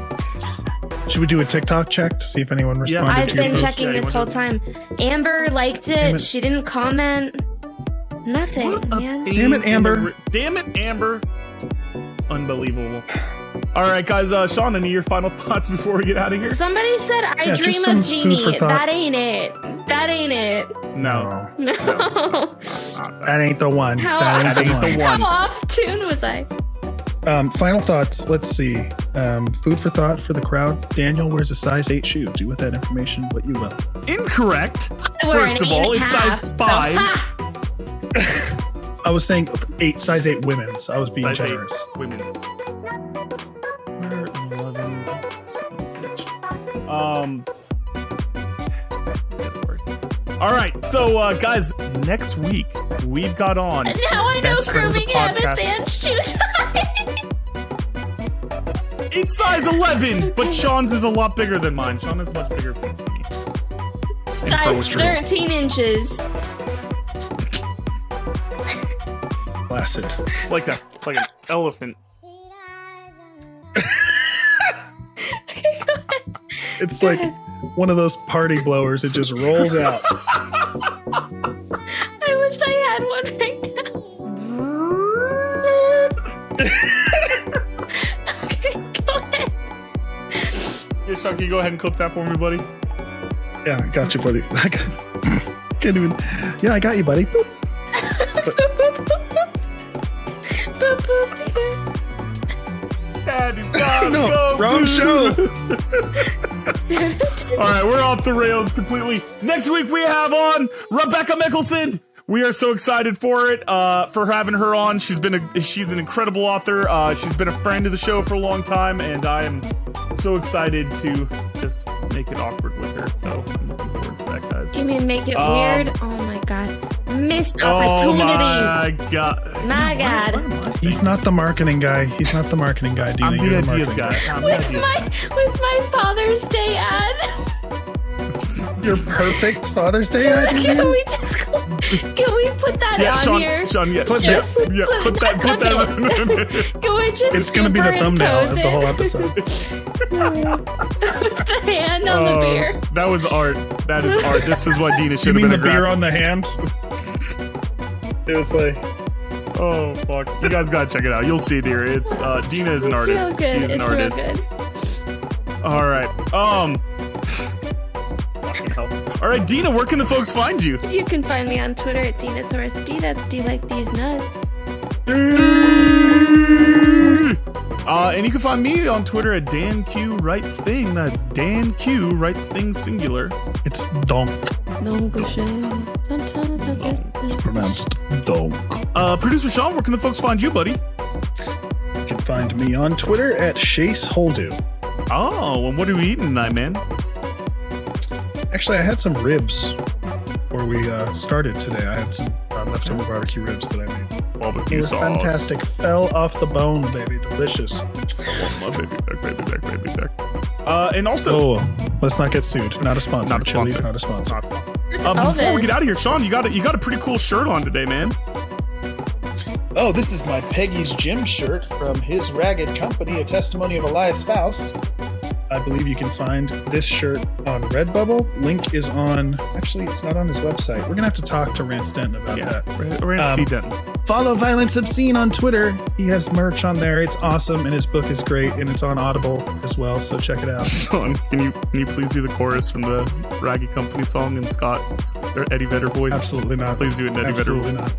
Speaker 4: Should we do a TikTok check to see if anyone responded
Speaker 3: I've
Speaker 4: to your
Speaker 3: been
Speaker 4: post?
Speaker 3: checking this whole time. Amber liked it. She didn't comment. Nothing, man.
Speaker 4: Damn it, Amber.
Speaker 2: Damn it, Amber. Unbelievable. All right, guys. Sean, any of your final thoughts before we get out of here?
Speaker 3: Somebody said, I dream of Genie. That ain't it. That ain't it.
Speaker 2: No.
Speaker 4: That ain't the one.
Speaker 2: That ain't the one.
Speaker 3: How off tune was I?
Speaker 4: Final thoughts. Let's see. Food for thought for the crowd. Daniel wears a size 8 shoe. Do with that information what you will.
Speaker 2: Incorrect.
Speaker 3: I wear
Speaker 2: First
Speaker 3: an
Speaker 2: of all,
Speaker 3: 8.5,
Speaker 2: it's size 5.
Speaker 4: I was saying size 8 women's. I was being
Speaker 2: Size 8
Speaker 4: generous.
Speaker 2: women's. We're 11. All right, so guys, next week we've got on.
Speaker 3: Now I know
Speaker 2: best friend of the
Speaker 3: grooming habits
Speaker 2: podcast.
Speaker 3: and shoes.
Speaker 2: It's size 11, but Sean's is a lot bigger than mine. Sean is much bigger than me.
Speaker 3: Size 13 inches.
Speaker 4: Placid.
Speaker 2: It's like an elephant.
Speaker 3: Okay, go ahead.
Speaker 4: It's like one of those party blowers. It just rolls out.
Speaker 3: I wish I had one right now. Okay, go ahead.
Speaker 2: Yeah, Sean, can you go ahead and clip that for me, buddy?
Speaker 4: Yeah, I got you, buddy. Can't even. Yeah, I got you, buddy. Boop.
Speaker 3: Boop, boop, here.
Speaker 2: Daddy's gotta
Speaker 4: No,
Speaker 2: go.
Speaker 4: wrong show.
Speaker 2: All right, we're off the rails completely. Next week we have on Rebecca Mickelson. We are so excited for it, for having her on. She's an incredible author. She's been a friend of the show for a long time, and I am so excited to just make it awkward with her. So I'm looking forward to that, guys.
Speaker 3: You mean make it weird? Oh my god. Missed
Speaker 2: Oh
Speaker 3: opportunity.
Speaker 2: my god.
Speaker 3: My god.
Speaker 4: He's not the marketing guy. He's not the marketing guy. Dina,
Speaker 2: I'm the
Speaker 4: you're
Speaker 2: ideas
Speaker 4: marketing
Speaker 2: guy. I'm the
Speaker 3: With
Speaker 2: ideas
Speaker 3: my Father's Day ad.
Speaker 4: Your perfect Father's Day idea.
Speaker 3: Can we put that
Speaker 2: Yeah,
Speaker 3: on
Speaker 2: Sean,
Speaker 3: here?
Speaker 2: Sean, yeah,
Speaker 4: Put
Speaker 2: yeah,
Speaker 3: Just
Speaker 2: yeah, put that.
Speaker 3: Can we just
Speaker 4: It's gonna be the thumbnail of the whole episode.
Speaker 3: the hand on the beer.
Speaker 2: That was art. That is art. This is what Dina
Speaker 4: You
Speaker 2: should have
Speaker 4: mean
Speaker 2: been
Speaker 4: the
Speaker 2: a
Speaker 4: beer
Speaker 2: graphic.
Speaker 4: on the hand? It was like,
Speaker 2: Oh fuck! You guys gotta check it out. You'll see it here. It's Dina is an
Speaker 3: It's
Speaker 2: artist.
Speaker 3: real good.
Speaker 2: She's an
Speaker 3: It's
Speaker 2: artist.
Speaker 3: real good.
Speaker 2: All right. Fucking hell. All right, Dina. Where can the folks find you?
Speaker 3: You can find me on Twitter at Dinasaurus D. That's D like these nuts.
Speaker 2: And you can find me on Twitter at Dan Q Writes Thing. That's Dan Q Writes Thing singular.
Speaker 4: it's donk.
Speaker 3: No go shame.
Speaker 4: It's pronounced donk.
Speaker 2: Producer Sean, where can the folks find you, buddy?
Speaker 4: You can find me on Twitter at Chase Holdu.
Speaker 2: Oh, and what are we eating tonight, man?
Speaker 4: Actually, I had some ribs before we started today. I had some leftover barbecue ribs that I made. They
Speaker 2: Barbecue
Speaker 4: were
Speaker 2: sauce.
Speaker 4: fantastic. Fell off the bone, baby. Delicious.
Speaker 2: Oh, my baby back. And also,
Speaker 4: Oh, let's not get sued. Not a sponsor.
Speaker 2: Not a
Speaker 4: Chili's
Speaker 2: sponsor.
Speaker 4: not a sponsor.
Speaker 2: before we get out of here, Sean, you got a pretty cool shirt on today, man.
Speaker 4: Oh, this is my Peggy's Gym shirt from His Ragged Company, a testimony of Elias Faust. I believe you can find this shirt on Redbubble. Link is on... Actually, it's not on his website. We're going to have to talk to Rance Denton about that.
Speaker 2: Rance T. Denton.
Speaker 4: Follow Violence Obscene on Twitter. He has merch on there. It's awesome, and his book is great, and it's on Audible as well, so check it out.
Speaker 2: Sean, can you please do the chorus from the Raggy Company song in Eddie Vedder voice?
Speaker 4: Absolutely not.
Speaker 2: Please do it in Eddie Vedder
Speaker 4: Absolutely
Speaker 2: voice.
Speaker 4: not.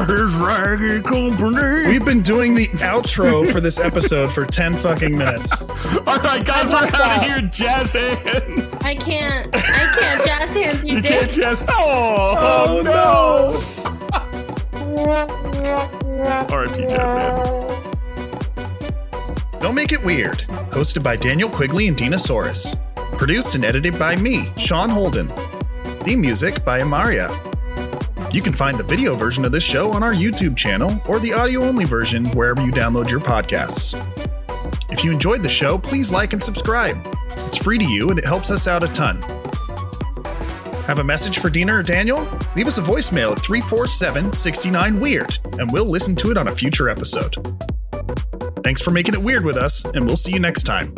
Speaker 2: For his Raggy Company.
Speaker 4: We've been doing the outro for this episode for 10 fucking minutes.
Speaker 2: All right, guys, we're out of here. Jazz hands.
Speaker 3: I can't jazz hands you
Speaker 2: You can't
Speaker 3: did.
Speaker 2: jazz. Oh no. R.I.P. Jazz hands.
Speaker 4: Don't Make It Weird, hosted by Daniel Quigley and Dinasaurus. Produced and edited by me, Sean Holden. Theme music by Amaria. You can find the video version of this show on our YouTube channel or the audio-only version wherever you download your podcasts. If you enjoyed the show, please like and subscribe. It's free to you and it helps us out a ton. Have a message for Dina or Daniel? Leave us a voicemail at 347-69-WEIRD and we'll listen to it on a future episode. Thanks for making it weird with us, and we'll see you next time.